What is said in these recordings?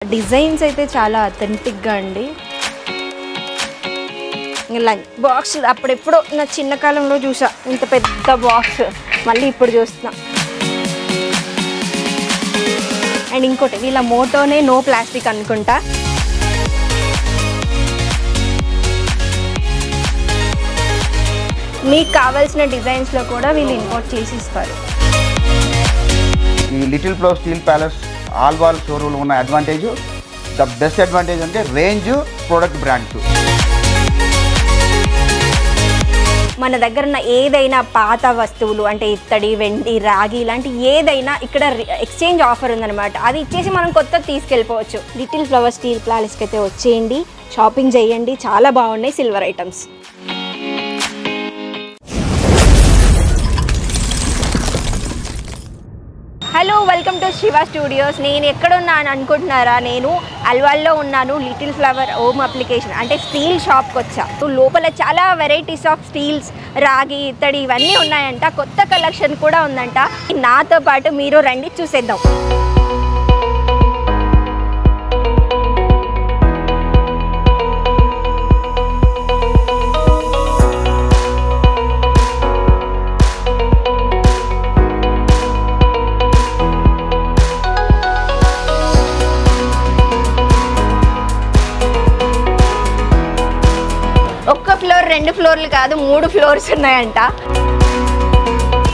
Designs అయితే చాలా అథెంటిక్గా అండి. లంచ్ బాక్స్ అప్పుడెప్పుడో నా చిన్న కాలంలో చూసా ఇంత పెద్ద బాక్స్, మళ్ళీ ఇప్పుడు చూస్తున్నా. అండ్ ఇంకోటి వీళ్ళ మోటోనే నో ప్లాస్టిక్ అనుకుంటా. మీకు కావాల్సిన డిజైన్స్లో కూడా వీళ్ళు ఇంపోర్ట్ చేసి ఇస్తారు. ఈ Little flower Steel Palace Alwal showroom ఉన్న అడ్వాంటేజ్, ద బెస్ట్ అడ్వాంటేజ్ అంటే రేంజ్, ప్రొడక్ట్ బ్రాండ్స్. మన దగ్గర ఉన్న ఏదైనా పాత వస్తువులు అంటే ఇత్తడి, వెండి, రాగి ఇలాంటి ఏదైనా ఇక్కడ ఎక్స్చేంజ్ ఆఫర్ ఉందన్నమాట. అది ఇచ్చేసి మనం కొత్తది తీసుకెళ్ళిపోవచ్చు. లిటిల్ ఫ్లవర్ స్టీల్ ప్యాలెస్కి అయితే వచ్చేయండి, షాపింగ్ చేయండి, చాలా బాగున్నాయి silver items. Hello, welcome to Shiva studios. నేను ఎక్కడున్నాను అనుకుంటున్నారా? నేను అల్వాల్లో ఉన్నాను. లిటిల్ ఫ్లవర్ హోమ్ అప్లికేషన్ అంటే స్టీల్ షాప్కి వచ్చా. లోపల చాలా వెరైటీస్ ఆఫ్ స్టీల్స్, రాగి, ఇత్తడి ఇవన్నీ ఉన్నాయంట. కొత్త కలెక్షన్ కూడా ఉందంట. నాతో పాటు మీరు రండి చూసేద్దాం. ఒక్క ఫ్లోర్, 2 ఫ్లోర్లు కాదు, 3 ఫ్లోర్స్ ఉన్నాయంట.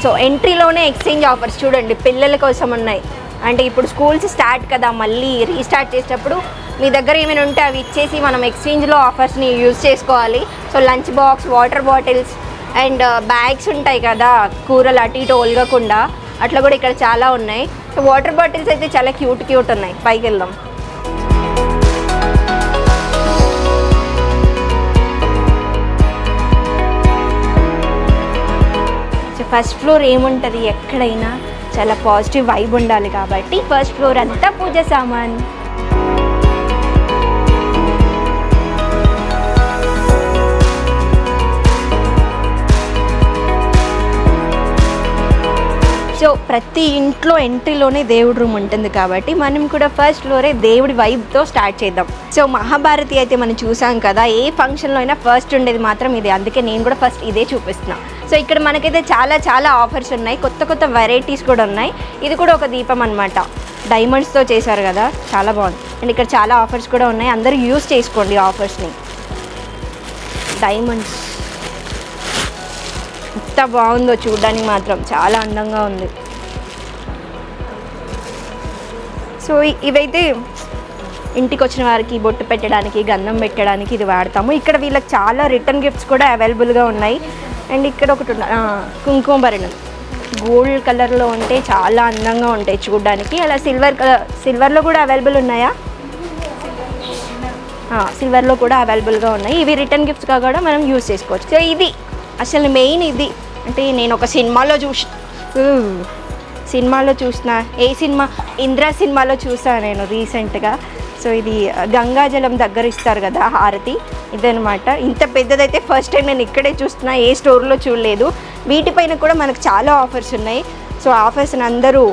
సో ఎంట్రీలోనే ఎక్స్చేంజ్ ఆఫర్స్ చూడండి, పిల్లల కోసం ఉన్నాయి. అంటే ఇప్పుడు స్కూల్స్ స్టార్ట్ కదా, మళ్ళీ రీస్టార్ట్ చేసేటప్పుడు మీ దగ్గర ఏమైనా ఉంటే అవి ఇచ్చేసి మనం ఎక్స్చేంజ్లో ఆఫర్స్ని యూజ్ చేసుకోవాలి. So lunch box, water bottles and bags ఉంటాయి కదా, కూరలు అటు ఇటు ఒలగకుండా, అట్లా కూడా ఇక్కడ చాలా ఉన్నాయి. సో వాటర్ బాటిల్స్ అయితే చాలా క్యూట్ ఉన్నాయి. పైకి వెళ్దాం. ఫస్ట్ ఫ్లోర్ ఏముంటుంది, ఎక్కడైనా చాలా పాజిటివ్ వైబ్ ఉండాలి కాబట్టి ఫస్ట్ ఫ్లోర్ అంతా పూజ సామాన్. సో ప్రతి ఇంట్లో ఎంట్రీలోనే దేవుడి రూమ్ ఉంటుంది కాబట్టి మనం కూడా ఫస్ట్ ఫ్లోరే దేవుడి వైబ్తో స్టార్ట్ చేద్దాం. సో మహాభారతి అయితే మనం చూసాం కదా, ఏ ఫంక్షన్లో అయినా ఫస్ట్ ఉండేది మాత్రం ఇదే. అందుకే నేను కూడా ఫస్ట్ ఇదే చూపిస్తున్నా. సో ఇక్కడ మనకైతే చాలా ఆఫర్స్ ఉన్నాయి, కొత్త వెరైటీస్ కూడా ఉన్నాయి. ఇది కూడా ఒక దీపం అనమాట, డైమండ్స్తో చేశారు కదా, చాలా బాగుంది. అండ్ ఇక్కడ చాలా ఆఫర్స్ కూడా ఉన్నాయి, అందరూ యూజ్ చేసుకోండి ఆఫర్స్ని. డైమండ్స్ ఎంత బాగుందో చూడడానికి, మాత్రం చాలా అందంగా ఉంది. సో ఇవైతే ఇంటికి వచ్చిన వారికి బొట్టు పెట్టడానికి, గంధం పెట్టడానికి ఇది వాడతాము. ఇక్కడ వీళ్ళకి చాలా రిటర్న్ గిఫ్ట్స్ కూడా అవైలబుల్గా ఉన్నాయి. అండ్ ఇక్కడ ఒకటి కుంకుమ భరణం గోల్డ్ కలర్లో ఉంటే చాలా అందంగా ఉంటాయి చూడడానికి. అలా సిల్వర్లో కూడా అవైలబుల్ ఉన్నాయా? సిల్వర్లో కూడా అవైలబుల్గా ఉన్నాయి. ఇవి రిటర్న్ గిఫ్ట్స్గా కూడా మనం యూజ్ చేసుకోవచ్చు. సో ఇది అసలు మెయిన్ ఇది. అంటే నేను ఒక సినిమాలో చూసిన ఏ సినిమా, ఇంద్ర సినిమాలో చూసాను నేను రీసెంట్గా. సో ఇది గంగాజలం దగ్గర ఇస్తారు కదా హారతి, ఇదనమాట. ఇంత పెద్దదైతే ఫస్ట్ టైం నేను ఇక్కడే చూస్తున్నా, ఏ స్టోర్లో చూడలేదు. వీటిపైన కూడా మనకు చాలా ఆఫర్స్ ఉన్నాయి. సో ఆఫర్స్ని అందరూ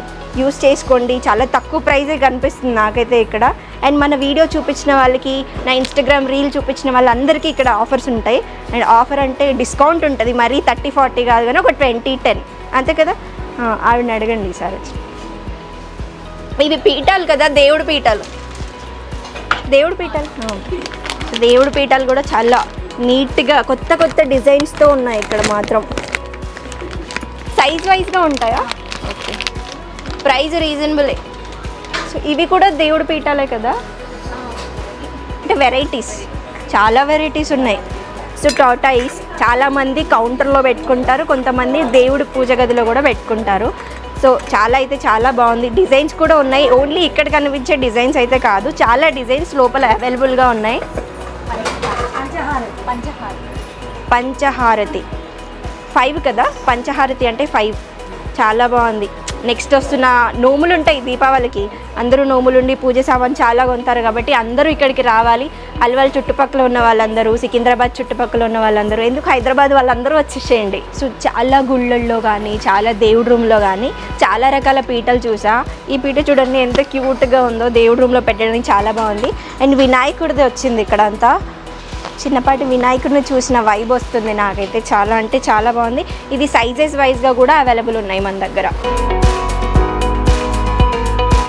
యూస్ చేసుకోండి, చాలా తక్కువ ప్రైజే కనిపిస్తుంది నాకైతే ఇక్కడ. అండ్ మన వీడియో చూపించిన వాళ్ళకి, నా ఇన్స్టాగ్రామ్ రీల్ చూపించిన వాళ్ళందరికీ ఇక్కడ ఆఫర్స్ ఉంటాయి. అండ్ ఆఫర్ అంటే డిస్కౌంట్ ఉంటుంది, మరీ 30-40 కాదు కానీ ఒక 20-10 అంతే కదా. ఆవిడని అడగండి ఈసారి వచ్చి. ఇవి పీఠాలు కదా, దేవుడి పీఠాలు కూడా చాలా నీట్గా కొత్త డిజైన్స్తో ఉన్నాయి ఇక్కడ మాత్రం. సైజ్ వైజ్గా ఉంటాయా? Okay, price రీజనబులే. సో ఇవి కూడా దేవుడి పీఠాలే కదా, అంటే వెరైటీస్, చాలా వెరైటీస్ ఉన్నాయి. సో టాటాయిస్ చాలామంది కౌంటర్లో పెట్టుకుంటారు, కొంతమంది దేవుడి పూజ గదిలో కూడా పెట్టుకుంటారు. సో చాలా బాగుంది. డిజైన్స్ కూడా ఉన్నాయి, ఓన్లీ ఇక్కడ కనిపించే డిజైన్స్ అయితే కాదు, చాలా డిజైన్స్ లోపల అవైలబుల్గా ఉన్నాయి. పంచహారతి 5 కదా, పంచహారతి అంటే 5 చాలా బాగుంది. నెక్స్ట్ వస్తున్న నోములు ఉంటాయి దీపావళికి, అందరూ నోములుండి పూజ సామాన్ చాలా కొంటారు కాబట్టి అందరూ ఇక్కడికి రావాలి. అల్వాల్ చుట్టుపక్కల ఉన్న వాళ్ళందరూ, సికింద్రాబాద్ చుట్టుపక్కల ఉన్న వాళ్ళందరూ, ఎందుకు హైదరాబాద్ వాళ్ళందరూ వచ్చేసేయండి. సో చాలా గుళ్ళల్లో కానీ చాలా దేవుడి రూమ్లో కానీ చాలా రకాల పీటలు చూసా. ఈ పీట చూడండి ఎంత క్యూట్గా ఉందో, దేవుడి రూమ్లో పెట్టడానికి చాలా బాగుంది. అండ్ వినాయకుడిది వచ్చింది ఇక్కడ అంతా, చిన్నపాటి వినాయకుడిని చూసిన వైబ్ వస్తుంది నాకైతే. చాలా అంటే చాలా బాగుంది. ఇది సైజెస్ వైజ్గా కూడా అవైలబుల్ ఉన్నాయి మన దగ్గర.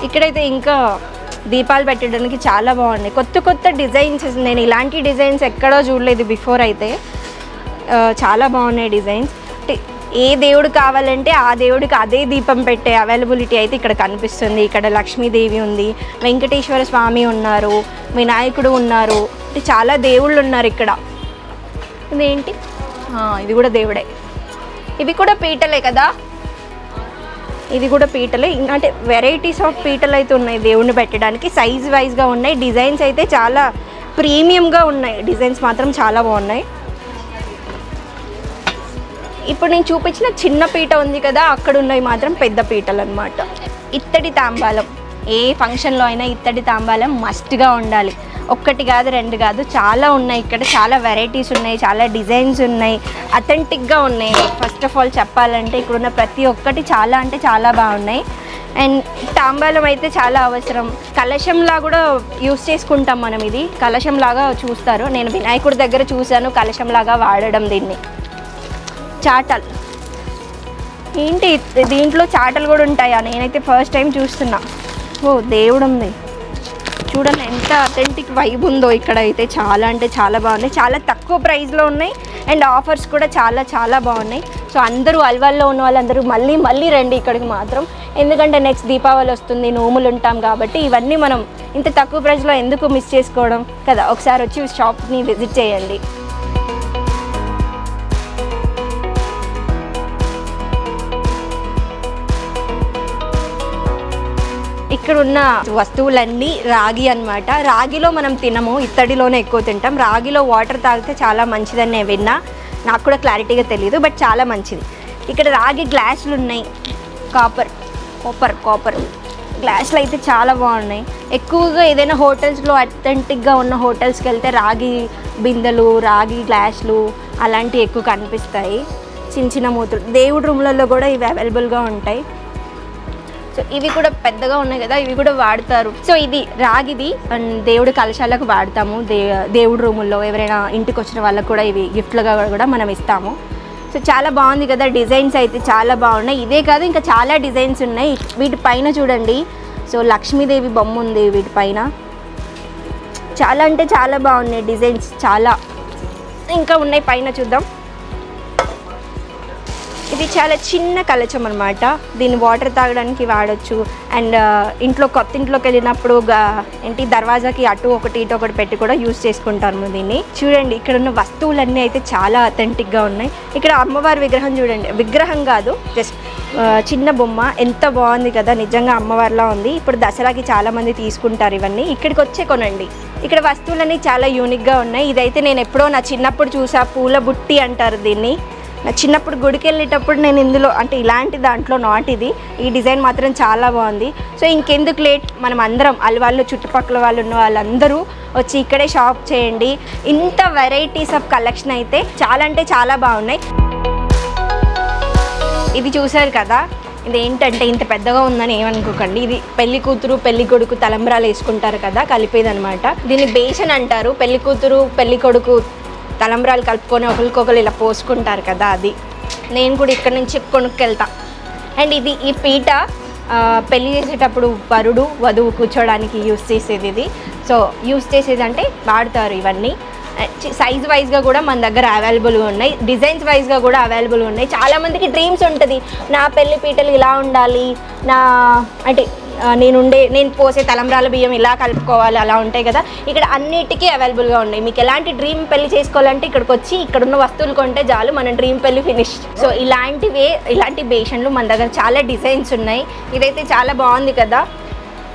ఇక్కడైతే ఇంకా దీపాలు పెట్టడానికి చాలా బాగున్నాయి. కొత్త కొత్త డిజైన్స్, నేను ఇలాంటి డిజైన్స్ ఎక్కడో చూడలేదు బిఫోర్ అయితే. చాలా బాగున్నాయి డిజైన్స్. ఏ దేవుడు కావాలంటే ఆ దేవుడికి అదే దీపం పెట్టే అవైలబిలిటీ అయితే ఇక్కడ కనిపిస్తుంది. ఇక్కడ లక్ష్మీదేవి ఉంది, వెంకటేశ్వర స్వామి ఉన్నారు, వినాయకుడు ఉన్నారు, చాలా దేవుళ్ళు ఉన్నారు ఇక్కడ. ఇదేంటి, ఇది కూడా దేవుడే. ఇవి కూడా పీటలే కదా, ఇది కూడా పీటలే. అంటే వెరైటీస్ ఆఫ్ పీటలు అయితే ఉన్నాయి దేవుడిని పెట్టడానికి. సైజ్ వైజ్గా ఉన్నాయి. డిజైన్స్ అయితే చాలా ప్రీమియంగా ఉన్నాయి. డిజైన్స్ మాత్రం చాలా బాగున్నాయి. ఇప్పుడు నేను చూపించిన చిన్న పీట ఉంది కదా, అక్కడ ఉన్నవి మాత్రం పెద్ద పీటలు అన్నమాట. ఇత్తడి తాంబాలం, ఏ ఫంక్షన్లో అయినా ఇత్తడి తాంబాలం మస్ట్గా ఉండాలి. ఒక్కటి కాదు, రెండు కాదు, చాలా ఉన్నాయి ఇక్కడ. చాలా వెరైటీస్ ఉన్నాయి, చాలా డిజైన్స్ ఉన్నాయి, అథెంటిక్గా ఉన్నాయి. ఫస్ట్ ఆఫ్ ఆల్ చెప్పాలంటే ఇక్కడున్న ప్రతి ఒక్కటి చాలా అంటే చాలా బాగున్నాయి. అండ్ తాంబాలం అయితే చాలా అవసరం. కలశంలా కూడా యూస్ చేసుకుంటాం మనం. ఇది కలశంలాగా చూస్తారు. నేను వినాయకుడి దగ్గర చూశాను కలశంలాగా వాడడం దీన్ని. చాటలు ఏంటి, దీంట్లో చాటలు కూడా ఉంటాయా? నేనైతే ఫస్ట్ టైం చూస్తున్నా. ఓ దేవుడు ఉంది చూడండి, ఎంత అథెంటిక్ వైబ్ ఉందో ఇక్కడ అయితే. చాలా అంటే చాలా బాగున్నాయి, చాలా తక్కువ ప్రైస్లో ఉన్నాయి. అండ్ ఆఫర్స్ కూడా చాలా చాలా బాగున్నాయి. సో అందరూ అల్వాల్లో ఉన్న వాళ్ళందరూ మళ్ళీ మళ్ళీ రండి ఇక్కడికి మాత్రం. ఎందుకంటే నెక్స్ట్ దీపావళి వస్తుంది, నోములు ఉంటాం కాబట్టి ఇవన్నీ మనం ఇంత తక్కువ ప్రైస్లో ఎందుకు మిస్ చేసుకోవడం కదా. ఒకసారి వచ్చి షాప్ని విజిట్ చేయండి. ఇక్కడ ఉన్న వస్తువులన్నీ రాగి అన్నమాట. రాగిలో మనం తినము, ఇత్తడిలోనే ఎక్కువ తింటాం. రాగిలో వాటర్ తాగితే చాలా మంచిదని నేను విన్నా, నాకు కూడా క్లారిటీగా తెలియదు, బట్ చాలా మంచిది. ఇక్కడ రాగి గ్లాసులు ఉన్నాయి, కాపర్ గ్లాసులు అయితే చాలా బాగున్నాయి. ఎక్కువగా ఏదైనా హోటల్స్లో అథెంటిక్గా ఉన్న హోటల్స్కి వెళ్తే రాగి బిందెలు, రాగి గ్లాసులు అలాంటివి ఎక్కువ కనిపిస్తాయి. చిన్న చిన్న మూతులు దేవుడి రూమ్లలో కూడా ఇవి అవైలబుల్గా ఉంటాయి. సో ఇవి కూడా పెద్దగా ఉన్నాయి కదా, ఇవి కూడా వాడతారు. సో ఇది రాగిది అండ్ దేవుడి కలశాలకు వాడతాము. దేవుడి రూముల్లో ఎవరైనా ఇంటికి వచ్చిన వాళ్ళకు కూడా ఇవి గిఫ్ట్లుగా కూడా మనం ఇస్తాము. సో చాలా బాగుంది కదా, డిజైన్స్ అయితే చాలా బాగున్నాయి. ఇదే కాదు ఇంకా చాలా డిజైన్స్ ఉన్నాయి. వీటిపైన చూడండి, సో లక్ష్మీదేవి బొమ్మ ఉంది వీటిపైన. చాలా అంటే చాలా బాగున్నాయి డిజైన్స్, చాలా ఇంకా ఉన్నాయి. పైన చూద్దాం. ఇది చాలా చిన్న కలచం అనమాట. దీన్ని వాటర్ తాగడానికి వాడచ్చు. అండ్ కొత్త ఇంట్లోకి వెళ్ళినప్పుడు ఏంటి దర్వాజాకి అటు ఒకటి ఇటు ఒకటి పెట్టి కూడా యూజ్ చేసుకుంటాము దీన్ని. చూడండి ఇక్కడ ఉన్న వస్తువులన్నీ అయితే చాలా అథెంటిక్గా ఉన్నాయి. ఇక్కడ అమ్మవారి విగ్రహం చూడండి, విగ్రహం కాదు జస్ట్ చిన్న బొమ్మ, ఎంత బాగుంది కదా, నిజంగా అమ్మవారిలా ఉంది. ఇప్పుడు దసరాకి చాలామంది తీసుకుంటారు ఇవన్నీ. ఇక్కడికి వచ్చే కొనండి. ఇక్కడ వస్తువులన్నీ చాలా యూనిక్గా ఉన్నాయి. ఇదైతే నేను ఎప్పుడో నా చిన్నప్పుడు చూసా, పూల బుట్టి అంటారు దీన్ని. నా చిన్నప్పుడు గుడికి వెళ్ళేటప్పుడు నేను ఇందులో అంటే ఇలాంటి దాంట్లో నాట్ ఇది. ఈ డిజైన్ మాత్రం చాలా బాగుంది. సో ఇంకెందుకు లేట్, మనం అందరం అల్వాళ్ళు చుట్టుపక్కల వాళ్ళు ఉన్న వాళ్ళందరూ వచ్చి ఇక్కడే షాప్ చేయండి. ఇంత వెరైటీస్ ఆఫ్ కలెక్షన్ అయితే చాలా అంటే చాలా బాగున్నాయి. ఇది చూసారు కదా, ఇది ఏంటంటే ఇంత పెద్దగా ఉందని ఏమనుకోకండి. ఇది పెళ్లి కూతురు పెళ్లి కొడుకు తలంబ్రాలు వేసుకుంటారు కదా, కలిపేదనమాట. దీన్ని బేషన్ అంటారు. పెళ్లి కూతురు పెళ్లి కొడుకు తలంబ్రాలు కలుపుకొని ఒకరికొకరు ఇలా పోసుకుంటారు కదా, అది. నేను కూడా ఇక్కడ నుంచి కొనుక్కెళ్తా. అండ్ ఇది ఈ పీట పెళ్లి చేసేటప్పుడు వరుడు వధువు కూర్చోడానికి యూస్ చేసేది ఇది. సో యూస్ చేసేది అంటే వాడతారు ఇవన్నీ. సైజ్ వైజ్గా కూడా మన దగ్గర అవైలబుల్గా ఉన్నాయి, డిజైన్స్ వైజ్గా కూడా అవైలబుల్గా ఉన్నాయి. చాలామందికి డ్రీమ్స్ ఉంటుంది, నా పెళ్లి పీటలు ఇలా ఉండాలి, నా అంటే నేను పోసే తలంబ్రాల బియ్యం ఇలా కలుపుకోవాలి, అలా ఉంటాయి కదా. ఇక్కడ అన్నిటికీ అవైలబుల్గా ఉన్నాయి. మీకు ఎలాంటి డ్రీమ్ పెళ్లి చేసుకోవాలంటే ఇక్కడికి వచ్చి ఇక్కడున్న వస్తువులు కొంటే చాలు, మన డ్రీమ్ పెళ్లి ఫినిష్. సో ఇలాంటి బేషన్లు మన దగ్గర చాలా డిజైన్స్ ఉన్నాయి. ఇదైతే చాలా బాగుంది కదా,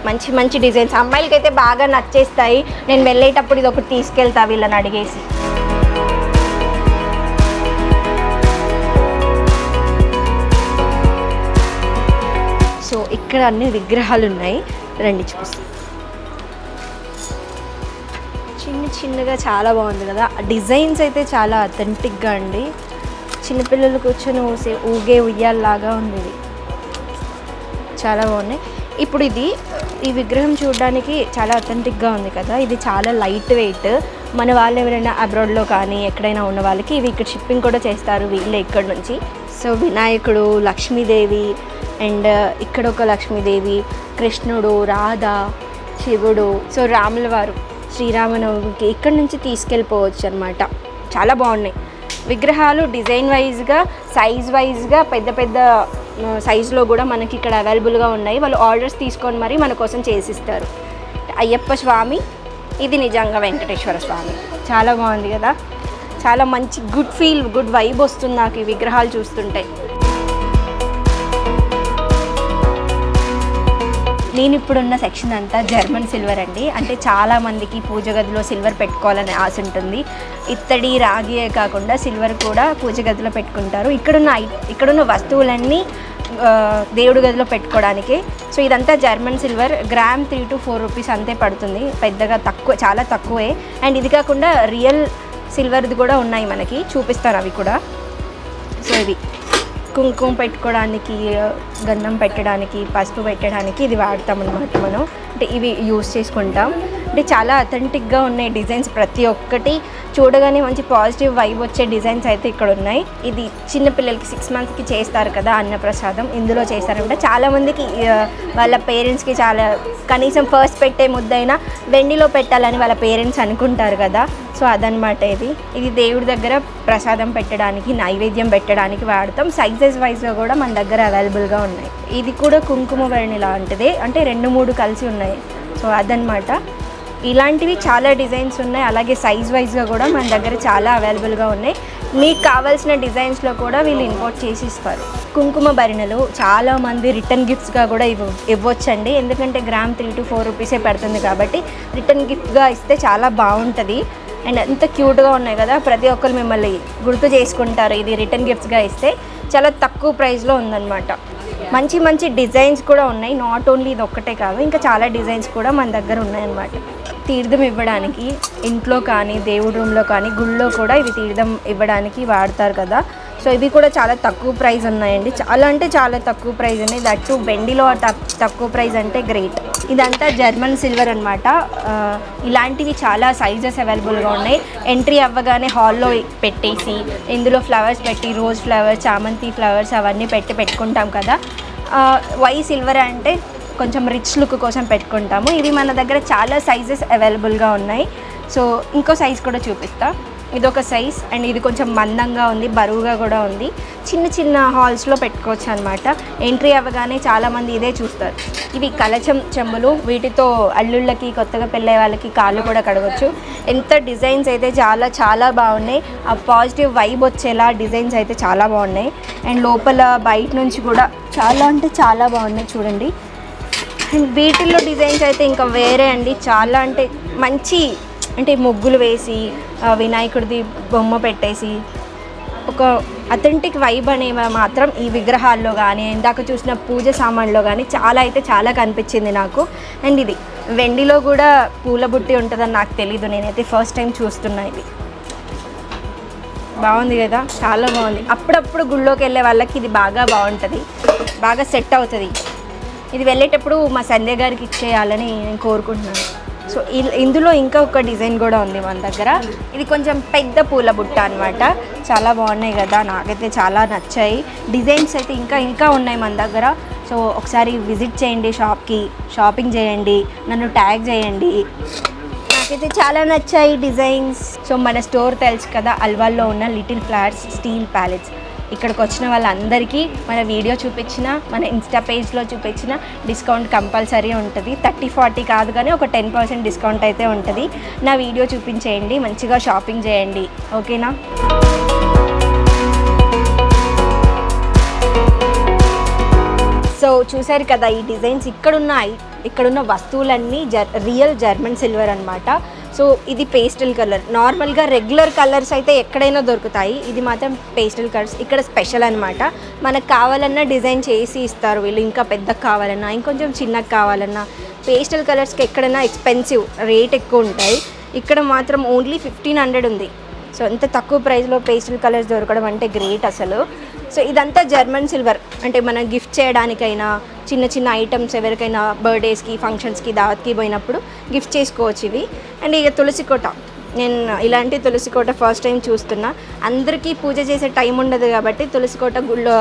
మంచి మంచి డిజైన్స్. అమ్మాయిలకి అయితే బాగా నచ్చేస్తాయి. నేను వెళ్ళేటప్పుడు ఇది ఒకటి తీసుకెళ్తా వీళ్ళని అడిగేసి. సో ఇక్కడ అన్ని విగ్రహాలు ఉన్నాయి, రండి చూపిస్తాం. చిన్నగా చాలా బాగుంది కదా, డిజైన్స్ అయితే చాలా అథెంటిక్గా అండి. చిన్నపిల్లలు కూర్చొని ఊగే ఉయ్యాల్లాగా ఉంది, ఇది చాలా బాగున్నాయి. ఇప్పుడు ఈ విగ్రహం చూడడానికి చాలా అథెంటిక్గా ఉంది కదా, ఇది చాలా లైట్ వెయిట్. మన వాళ్ళు ఎవరైనా అబ్రాడ్లో కానీ ఎక్కడైనా ఉన్న వాళ్ళకి ఇవి ఇక్కడ షిప్పింగ్ కూడా చేస్తారు వీళ్ళే ఇక్కడ నుంచి. సో వినాయకుడు, లక్ష్మీదేవి, అండ్ ఇక్కడ ఒక లక్ష్మీదేవి, కృష్ణుడు, రాధ, శివుడు, సో రాముల వారు శ్రీరామనవమికి ఇక్కడ నుంచి తీసుకెళ్ళిపోవచ్చు అనమాట. చాలా బాగున్నాయి విగ్రహాలు, డిజైన్ వైజ్గా, సైజ్ వైజ్గా, పెద్ద సైజులో కూడా మనకి ఇక్కడ అవైలబుల్గా ఉన్నాయి. వాళ్ళు ఆర్డర్స్ తీసుకొని మరి మన కోసం చేసిస్తారు. అయ్యప్ప స్వామి, ఇది నిజంగా వెంకటేశ్వర స్వామి. చాలా బాగుంది కదా, చాలా మంచి గుడ్ వైబ్ వస్తుంది నాకు ఈ విగ్రహాలు చూస్తుంటే. నేను ఇప్పుడున్న సెక్షన్ అంతా జర్మన్ సిల్వర్ అండి. అంటే చాలామందికి పూజ గదిలో సిల్వర్ పెట్టుకోవాలని ఆశ ఉంటుంది. ఇత్తడి, రాగియే కాకుండా సిల్వర్ కూడా పూజ గదిలో పెట్టుకుంటారు. ఇక్కడున్న వస్తువులన్నీ దేవుడి గదిలో పెట్టుకోవడానికి. సో ఇదంతా German silver, gram 3 to 4 rupees అంతే పడుతుంది, పెద్దగా తక్కువ, చాలా తక్కువే. అండ్ ఇది కాకుండా రియల్ సిల్వర్ది కూడా ఉన్నాయి మనకి, చూపిస్తారు అవి కూడా. సో ఇవి కుంకుమ పెట్టుకోవడానికి, గంధం పెట్టడానికి, పసుపు పెట్టడానికి ఇది వాడతాం అన్నమాట మనం. అంటే ఇవి యూస్ చేసుకుంటాం. అంటే చాలా అథెంటిక్గా ఉన్నాయి డిజైన్స్, ప్రతి ఒక్కటి చూడగానే మంచి పాజిటివ్ వైబ్ వచ్చే డిజైన్స్ అయితే ఇక్కడ ఉన్నాయి. ఇది చిన్నపిల్లలకి 6 monthsకి చేస్తారు కదా అన్నప్రసాదం, ఇందులో చేస్తారంటే చాలామందికి వాళ్ళ పేరెంట్స్కి చాలా, కనీసం ఫస్ట్ పెట్టే ముద్దైనా వెండిలో పెట్టాలని వాళ్ళ పేరెంట్స్ అనుకుంటారు కదా. సో అదనమాట ఇది దేవుడి దగ్గర ప్రసాదం పెట్టడానికి, నైవేద్యం పెట్టడానికి వాడతాం. సైజెస్ వైజ్గా కూడా మన దగ్గర అవైలబుల్గా ఉన్నాయి. ఇది కూడా కుంకుమ భరణి లాంటిదే, అంటే 2-3 కలిసి ఉన్నాయి. సో అదనమాట, ఇలాంటివి చాలా డిజైన్స్ ఉన్నాయి. అలాగే సైజ్ వైజ్గా కూడా మన దగ్గర చాలా అవైలబుల్గా ఉన్నాయి. మీకు కావాల్సిన డిజైన్స్లో కూడా వీళ్ళు ఇంపోర్ట్ చేసి ఇస్తారు. కుంకుమ భరిణలు చాలామంది రిటర్న్ గిఫ్ట్స్గా కూడా ఇవ్వచ్చండి. ఎందుకంటే గ్రామ్ 3 to 4 రూపీసే పడుతుంది కాబట్టి రిటర్న్ గిఫ్ట్గా ఇస్తే చాలా బాగుంటుంది. అండ్ ఎంత క్యూట్గా ఉన్నాయి కదా, ప్రతి ఒక్కరు మిమ్మల్ని గుర్తు చేసుకుంటారు ఇది రిటర్న్ గిఫ్ట్స్గా ఇస్తే. చాలా తక్కువ ప్రైస్లో ఉందన్నమాట. మంచి డిజైన్స్ కూడా ఉన్నాయి, నాట్ ఓన్లీ ఇది ఒక్కటే కాదు, ఇంకా చాలా డిజైన్స్ కూడా మన దగ్గర ఉన్నాయన్నమాట. తీర్థం ఇవ్వడానికి ఇంట్లో కానీ, దేవుడి రూమ్లో కానీ, గుళ్ళో కూడా ఇవి తీర్థం ఇవ్వడానికి వాడతారు కదా. సో ఇవి కూడా చాలా తక్కువ ప్రైస్ ఉన్నాయండి, చాలా అంటే చాలా తక్కువ ప్రైస్ ఉన్నాయి. దట్టు వెండిలో తక్కువ ప్రైస్ అంటే గ్రేట్. ఇదంతా జర్మన్ సిల్వర్ అనమాట. ఇలాంటివి చాలా సైజెస్ అవైలబుల్గా ఉన్నాయి. ఎంట్రీ అవ్వగానే హాల్లో పెట్టేసి ఇందులో ఫ్లవర్స్ పెట్టి, రోజ్ ఫ్లవర్స్, చామంతి ఫ్లవర్స్ అవన్నీ పెట్టుకుంటాం కదా. వై సిల్వర్ అంటే కొంచెం రిచ్ లుక్ కోసం పెట్టుకుంటాము. ఇవి మన దగ్గర చాలా సైజెస్ అవైలబుల్గా ఉన్నాయి. సో ఇంకో సైజ్ కూడా చూపిస్తా. ఇదొక సైజ్, అండ్ ఇది కొంచెం మందంగా ఉంది, బరువుగా కూడా ఉంది. చిన్న హాల్స్లో పెట్టుకోవచ్చు అనమాట. ఎంట్రీ అవ్వగానే చాలామంది ఇదే చూస్తారు. ఇవి కలచం చెంబులు, వీటితో అల్లుళ్ళకి, కొత్తగా పెళ్ళే వాళ్ళకి కాళ్ళు కూడా కడగవచ్చు. ఎంత డిజైన్స్ అయితే చాలా బాగున్నాయి. ఆ పాజిటివ్ వైబ్ వచ్చేలా డిజైన్స్ అయితే చాలా బాగున్నాయి. అండ్ లోపల బయట నుంచి కూడా చాలా అంటే చాలా బాగున్నాయి చూడండి. అండ్ వీటిల్లో డిజైన్స్ అయితే ఇంకా వేరే అండి, చాలా అంటే మంచి, అంటే ముగ్గులు వేసి వినాయకుడిది బొమ్మ పెట్టేసి ఒక అథెంటిక్ వైబ్ అనేవి మాత్రం ఈ విగ్రహాల్లో కానీ, ఇందాక చూసిన పూజ సామాన్లో కానీ చాలా కనిపించింది నాకు. అండ్ ఇది వెండిలో కూడా పూల బుట్టి ఉంటుందని నాకు తెలీదు, నేనైతే ఫస్ట్ టైం చూస్తున్నా. ఇది బాగుంది కదా, చాలా బాగుంది. అప్పుడప్పుడు గుళ్ళోకి వెళ్ళే వాళ్ళకి ఇది బాగా బాగుంటుంది, బాగా సెట్ అవుతుంది. ఇది వెళ్ళేటప్పుడు మా సంధ్య గారికి ఇచ్చేయాలని నేను కోరుకుంటున్నాను. సో ఇందులో ఇంకా ఒక డిజైన్ కూడా ఉంది మన దగ్గర. ఇది కొంచెం పెద్ద పూల బుట్ట అనమాట. చాలా బాగున్నాయి కదా, నాకైతే చాలా నచ్చాయి. డిజైన్స్ అయితే ఇంకా ఉన్నాయి మన దగ్గర. సో ఒకసారి విజిట్ చేయండి షాప్కి, షాపింగ్ చేయండి, నన్ను ట్యాగ్ చేయండి. నాకైతే చాలా నచ్చాయి డిజైన్స్. సో మన స్టోర్ తెలుసు కదా, అల్వాల్లో ఉన్న లిటిల్ ఫ్లవర్స్ స్టీల్ ప్యాలెట్స్. ఇక్కడికి వచ్చిన వాళ్ళందరికీ మన వీడియో చూపించిన, మన ఇన్స్టా పేజ్లో చూపించిన డిస్కౌంట్ కంపల్సరీ ఉంటుంది. 30-40 కాదు కానీ ఒక 10% డిస్కౌంట్ అయితే ఉంటుంది. నా వీడియో చూపించేయండి, మంచిగా షాపింగ్ చేయండి, ఓకేనా? సో చూసారు కదా ఈ డిజైన్స్. ఇక్కడున్న ఇక్కడున్న వస్తువులన్నీ రియల్ జర్మన్ సిల్వర్ అనమాట. సో ఇది పేస్టల్ కలర్. నార్మల్గా రెగ్యులర్ కలర్స్ అయితే ఎక్కడైనా దొరుకుతాయి, ఇది మాత్రం పేస్టల్ కలర్స్ ఇక్కడ స్పెషల్ అనమాట. మనకు కావాలన్నా డిజైన్ చేసి ఇస్తారు వీళ్ళు, ఇంకా పెద్దగా కావాలన్నా ఇంకొంచెం చిన్నగా కావాలన్నా. పేస్టల్ కలర్స్కి ఎక్కడైనా ఎక్స్పెన్సివ్, రేట్ ఎక్కువ ఉంటాయి. ఇక్కడ మాత్రం ఓన్లీ 1500 ఉంది. సో అంత తక్కువ ప్రైస్లో పేస్టల్ కలర్స్ దొరకడం అంటే గ్రేట్ అసలు. సో ఇదంతా జర్మన్ సిల్వర్, అంటే మనం గిఫ్ట్ చేయడానికైనా చిన్న చిన్న ఐటమ్స్ ఎవరికైనా బర్త్డేస్కి ఫంక్షన్స్కి దావత్కి పోయినప్పుడు గిఫ్ట్ చేసుకోవచ్చు ఇవి. అండ్ ఇక తులసి కోట, నేను ఇలాంటి తులసి కోట ఫస్ట్ టైం చూస్తున్నా. అందరికీ పూజ చేసే టైం ఉండదు కాబట్టి తులసి కోట గుళ్ళో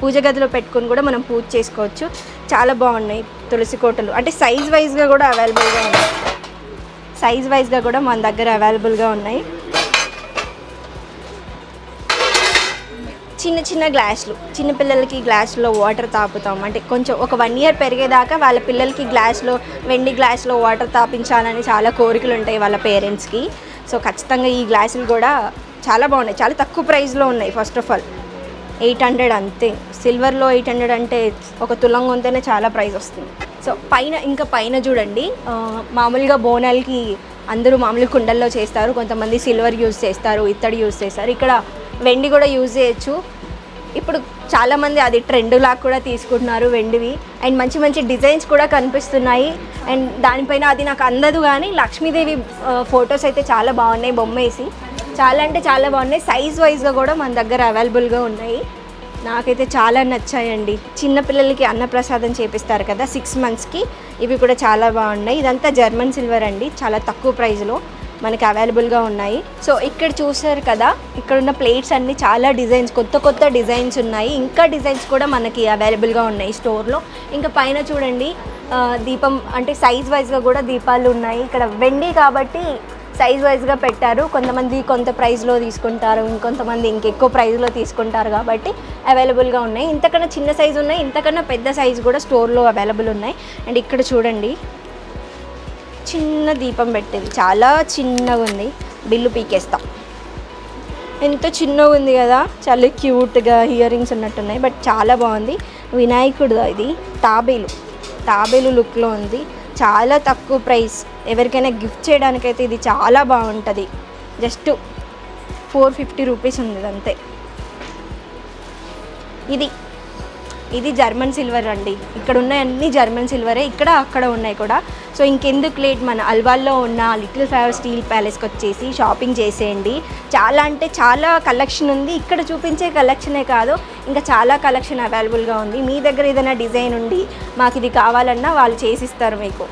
పూజ గదిలో పెట్టుకొని కూడా మనం పూజ చేసుకోవచ్చు. చాలా బాగున్నాయి తులసి కోటలు. అంటే సైజ్ వైజ్గా కూడా అవైలబుల్గా ఉన్నాయి, సైజ్ వైజ్గా కూడా మన దగ్గర అవైలబుల్గా ఉన్నాయి. చిన్న చిన్న గ్లాసులు, చిన్నపిల్లలకి గ్లాసులో వాటర్ తాపుతాం. అంటే కొంచెం ఒక 1 year పెరిగేదాకా వాళ్ళ పిల్లలకి గ్లాసులో, వెండి గ్లాసులో వాటర్ తాపించాలని చాలా కోరికలు ఉంటాయి వాళ్ళ పేరెంట్స్కి. సో ఖచ్చితంగా ఈ గ్లాసులు కూడా చాలా బాగున్నాయి, చాలా తక్కువ ప్రైస్లో ఉన్నాయి. ఫస్ట్ ఆఫ్ ఆల్ 800 అంతే. సిల్వర్లో 800 అంటే ఒక తులం కొంటేనే చాలా ప్రైస్ వస్తుంది. సో పైన చూడండి, మామూలుగా బోనాలకి అందరూ మామూలు కుండల్లో చేస్తారు, కొంతమంది సిల్వర్ యూజ్ చేస్తారు, ఇత్తడి యూజ్ చేస్తారు. ఇక్కడ వెండి కూడా యూజ్ చేయొచ్చు. ఇప్పుడు చాలామంది అది ట్రెండ్ లాగా కూడా తీసుకుంటున్నారు వెండివి. అండ్ మంచి మంచి డిజైన్స్ కూడా కనిపిస్తున్నాయి. అండ్ దానిపైన అది నాకు అందదు కానీ లక్ష్మీదేవి ఫొటోస్ అయితే చాలా బాగున్నాయి, బొమ్మ వేసి చాలా అంటే చాలా బాగున్నాయి. సైజ్ వైజ్గా కూడా మన దగ్గర అవైలబుల్గా ఉన్నాయి. నాకైతే చాలా నచ్చాయండి. చిన్నపిల్లలకి అన్నప్రసాదం చేపిస్తారు కదా 6 monthsకి, ఇవి కూడా చాలా బాగున్నాయి. ఇదంతా జర్మన్ సిల్వర్ అండి, చాలా తక్కువ ప్రైస్లో మనకి అవైలబుల్గా ఉన్నాయి. సో ఇక్కడ చూసారు కదా, ఇక్కడ ఉన్న ప్లేట్స్ అన్నీ చాలా డిజైన్స్, కొత్త కొత్త డిజైన్స్ ఉన్నాయి. ఇంకా డిజైన్స్ కూడా మనకి అవైలబుల్గా ఉన్నాయి స్టోర్లో. ఇంకా పైన చూడండి, దీపం అంటే సైజ్ వైజ్గా కూడా దీపాలు ఉన్నాయి. ఇక్కడ వెండి కాబట్టి సైజ్ వైజ్గా పెట్టారు. కొంతమంది కొంత ప్రైస్లో తీసుకుంటారు, ఇంకొంతమంది ఇంకెక్కువ ప్రైస్లో తీసుకుంటారు కాబట్టి అవైలబుల్గా ఉన్నాయి. ఇంతకన్నా చిన్న సైజు ఉన్నాయి, ఇంతకన్నా పెద్ద సైజు కూడా స్టోర్లో అవైలబుల్ ఉన్నాయి. అండ్ ఇక్కడ చూడండి, చిన్న దీపం పెట్టేది, చాలా చిన్నగా ఉంది. బిల్లు పీకేస్తాం, ఎంత చిన్నగా ఉంది కదా, చాలా క్యూట్గా ఇయర్ రింగ్స్ ఉన్నట్టున్నాయి, బట్ చాలా బాగుంది. వినాయకుడు ఇది, తాబేలు లుక్లో ఉంది. చాలా తక్కువ ప్రైస్, ఎవరికైనా గిఫ్ట్ చేయడానికైతే ఇది చాలా బాగుంటుంది. జస్ట్ 450 రూపీస్ ఉంది అంతే. ఇది జర్మన్ సిల్వర్ అండి. ఇక్కడ ఉన్న అన్ని జర్మన్ సిల్వరే, ఇక్కడ అక్కడ ఉన్నాయి కూడా. సో ఇంకెందుకు లేట్, మన అల్వాల్లో ఉన్న లిటిల్ ఫ్లవర్ స్టీల్ ప్యాలెస్కి వచ్చేసి షాపింగ్ చేసేయండి. చాలా అంటే చాలా కలెక్షన్ ఉంది. ఇక్కడ చూపించే కలెక్షనే కాదు, ఇంకా చాలా కలెక్షన్ అవైలబుల్గా ఉంది. మీ దగ్గర ఏదైనా డిజైన్ ఉండి మాకు ఇది కావాలన్నా వాళ్ళు చేసిస్తారు మీకు.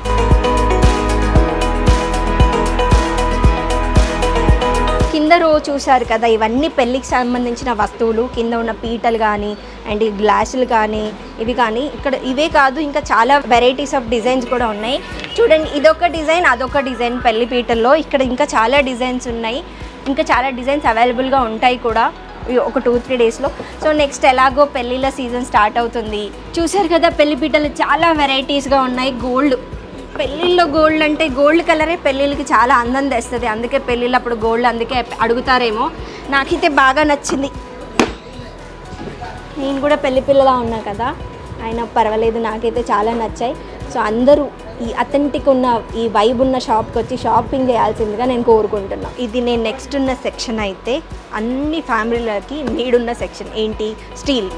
కింద రో చూశారు కదా, ఇవన్నీ పెళ్ళికి సంబంధించిన వస్తువులు. కింద ఉన్న పీటలు కానీ అండ్ గ్లాసులు కానీ ఇవి కానీ, ఇక్కడ ఇవే కాదు ఇంకా చాలా వెరైటీస్ ఆఫ్ డిజైన్స్ కూడా ఉన్నాయి. చూడండి, ఇదొక డిజైన్, అదొక డిజైన్ పెళ్లి పీటల్లో. ఇక్కడ ఇంకా చాలా డిజైన్స్ ఉన్నాయి, ఇంకా చాలా డిజైన్స్ అవైలబుల్గా ఉంటాయి కూడా ఒక 2-3 డేస్లో. సో నెక్స్ట్ ఎలాగో పెళ్ళిళ్ళ సీజన్ స్టార్ట్ అవుతుంది. చూశారు కదా, పెళ్లి పీటలు చాలా వెరైటీస్గా ఉన్నాయి. పెళ్ళిళ్ళలో గోల్డ్ అంటే గోల్డ్ కలరే పెళ్ళిళ్ళకి చాలా అందం తెస్తుంది. అందుకే పెళ్ళిళ్ళు అప్పుడు గోల్డ్ అందుకే అడుగుతారేమో. నాకైతే బాగా నచ్చింది. నేను కూడా పెళ్లి పిల్లలా ఉన్నా కదా, అయినా పర్వాలేదు, నాకైతే చాలా నచ్చాయి. సో అందరూ ఈ అథెంటిక్ ఉన్న ఈ వైబ్ ఉన్న షాప్కి వచ్చి షాపింగ్ చేయాల్సిందిగా నేను కోరుకుంటున్నా. ఇది నేను నెక్స్ట్ ఉన్న సెక్షన్ అయితే అన్ని ఫ్యామిలీలకి నీడున్న సెక్షన్ ఏంటి, స్టీల్.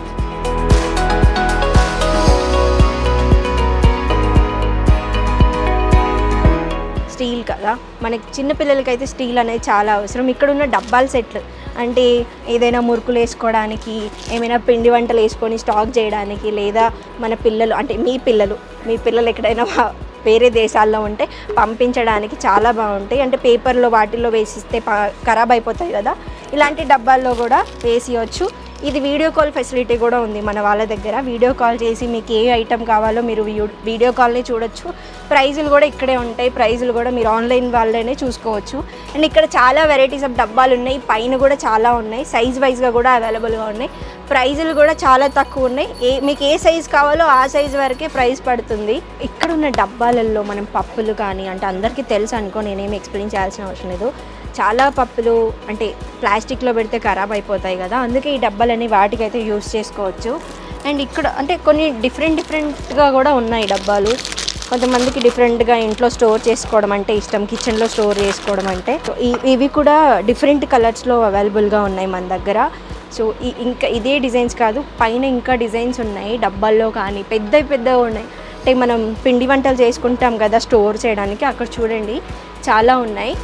స్టీల్ కదా, మనకి చిన్నపిల్లలకైతే స్టీల్ అనేది చాలా అవసరం. ఇక్కడ ఉన్న డబ్బాల సెట్లు అంటే ఏదైనా మురుకులు వేసుకోవడానికి, ఏమైనా పిండి వంటలు వేసుకొని స్టాక్ చేయడానికి, లేదా మన పిల్లలు అంటే మీ పిల్లలు ఎక్కడైనా వేరే దేశాల్లో ఉంటే పంపించడానికి చాలా బాగుంటాయి. అంటే పేపర్లో వాటిల్లో వేసిస్తే ఖరాబ్ అయిపోతాయి కదా, ఇలాంటి డబ్బాల్లో కూడా వేసియవచ్చు. ఇది వీడియో కాల్ ఫెసిలిటీ కూడా ఉంది మన వాళ్ళ దగ్గర. వీడియో కాల్ చేసి మీకు ఏ ఐటెం కావాలో మీరు వీడియో కాల్ని చూడొచ్చు. ప్రైజులు కూడా ఇక్కడే ఉంటాయి, ప్రైజులు కూడా మీరు ఆన్లైన్ వాళ్ళనే చూసుకోవచ్చు. అండ్ ఇక్కడ చాలా వెరైటీస్ ఆఫ్ డబ్బాలు ఉన్నాయి, పైన కూడా చాలా ఉన్నాయి, సైజ్ వైజ్గా కూడా అవైలబుల్గా ఉన్నాయి. ప్రైజులు కూడా చాలా తక్కువ ఉన్నాయి. మీకు ఏ సైజు కావాలో ఆ సైజు వరకే ప్రైస్ పడుతుంది. ఇక్కడ ఉన్న డబ్బాలలో మనం పప్పులు కానీ, అంటే అందరికీ తెలుసు అనుకో, నేనేమి ఎక్స్ప్లెయిన్ చేయాల్సిన అవసరం లేదు. చాలా పప్పులు అంటే ప్లాస్టిక్లో పెడితే ఖరాబ్ అయిపోతాయి కదా, అందుకే ఈ డబ్బాలని వాటికైతే యూజ్ చేసుకోవచ్చు. అండ్ ఇక్కడ అంటే కొన్ని డిఫరెంట్గా కూడా ఉన్నాయి డబ్బాలు. కొంతమందికి డిఫరెంట్గా ఇంట్లో స్టోర్ చేసుకోవడం అంటే ఇష్టం, కిచెన్లో స్టోర్ చేసుకోవడం అంటే. సో ఇవి కూడా డిఫరెంట్ కలర్స్లో అవైలబుల్గా ఉన్నాయి మన దగ్గర. సో ఇంకా ఇదే డిజైన్స్ కాదు, పైన ఇంకా డిజైన్స్ ఉన్నాయి డబ్బాల్లో కానీ, పెద్దవి ఉన్నాయి. అంటే మనం పిండి వంటలు చేసుకుంటాం కదా స్టోర్ చేయడానికి, అక్కడ చూడండి చాలా ఉన్నాయి.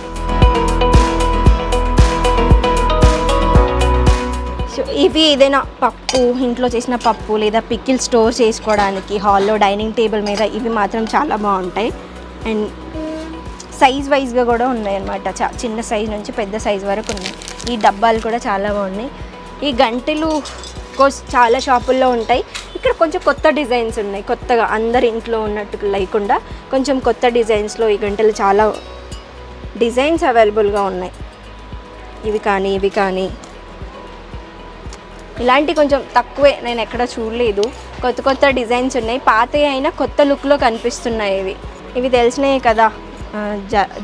సో ఇవి ఏదైనా పప్పు, ఇంట్లో చేసిన పప్పు లేదా పికిల్ స్టోర్ చేసుకోవడానికి హాల్లో డైనింగ్ టేబుల్ మీద ఇవి మాత్రం చాలా బాగుంటాయి. అండ్ సైజ్ వైజ్గా కూడా ఉన్నాయి అన్నమాట, చిన్న సైజ్ నుంచి పెద్ద సైజ్ వరకు ఉన్నాయి. ఈ డబ్బాలు కూడా చాలా బాగున్నాయి. ఈ గంటెలు చాలా షాపుల్లో ఉంటాయి, ఇక్కడ కొంచెం కొత్త డిజైన్స్ ఉన్నాయి, కొత్తగా అందరి ఇంట్లో ఉన్నట్టు లేకుండా కొంచెం కొత్త డిజైన్స్లో ఈ గంటలు చాలా డిజైన్స్ అవైలబుల్గా ఉన్నాయి. ఇవి కానీ ఇలాంటి కొంచెం తక్కువే, నేను ఎక్కడ చూడలేదు. కొత్త డిజైన్స్ ఉన్నాయి, పాతవి అయినా కొత్త లుక్లో కనిపిస్తున్నాయి. ఇవి తెలిసినాయి కదా,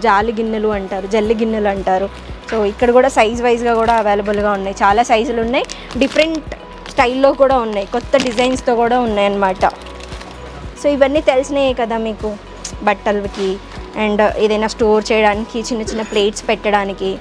జాలి గిన్నెలు అంటారు, జల్లి గిన్నెలు అంటారు. సో ఇక్కడ కూడా సైజ్ వైజ్గా కూడా అవైలబుల్గా ఉన్నాయి, చాలా సైజులు ఉన్నాయి, డిఫరెంట్ స్టైల్లో కూడా ఉన్నాయి, కొత్త డిజైన్స్తో కూడా ఉన్నాయి అన్నమాట. సో ఇవన్నీ తెలిసినాయి కదా మీకు, బట్టలకి అండ్ ఏదైనా స్టోర్ చేయడానికి, చిన్న ప్లేట్స్ పెట్టడానికి,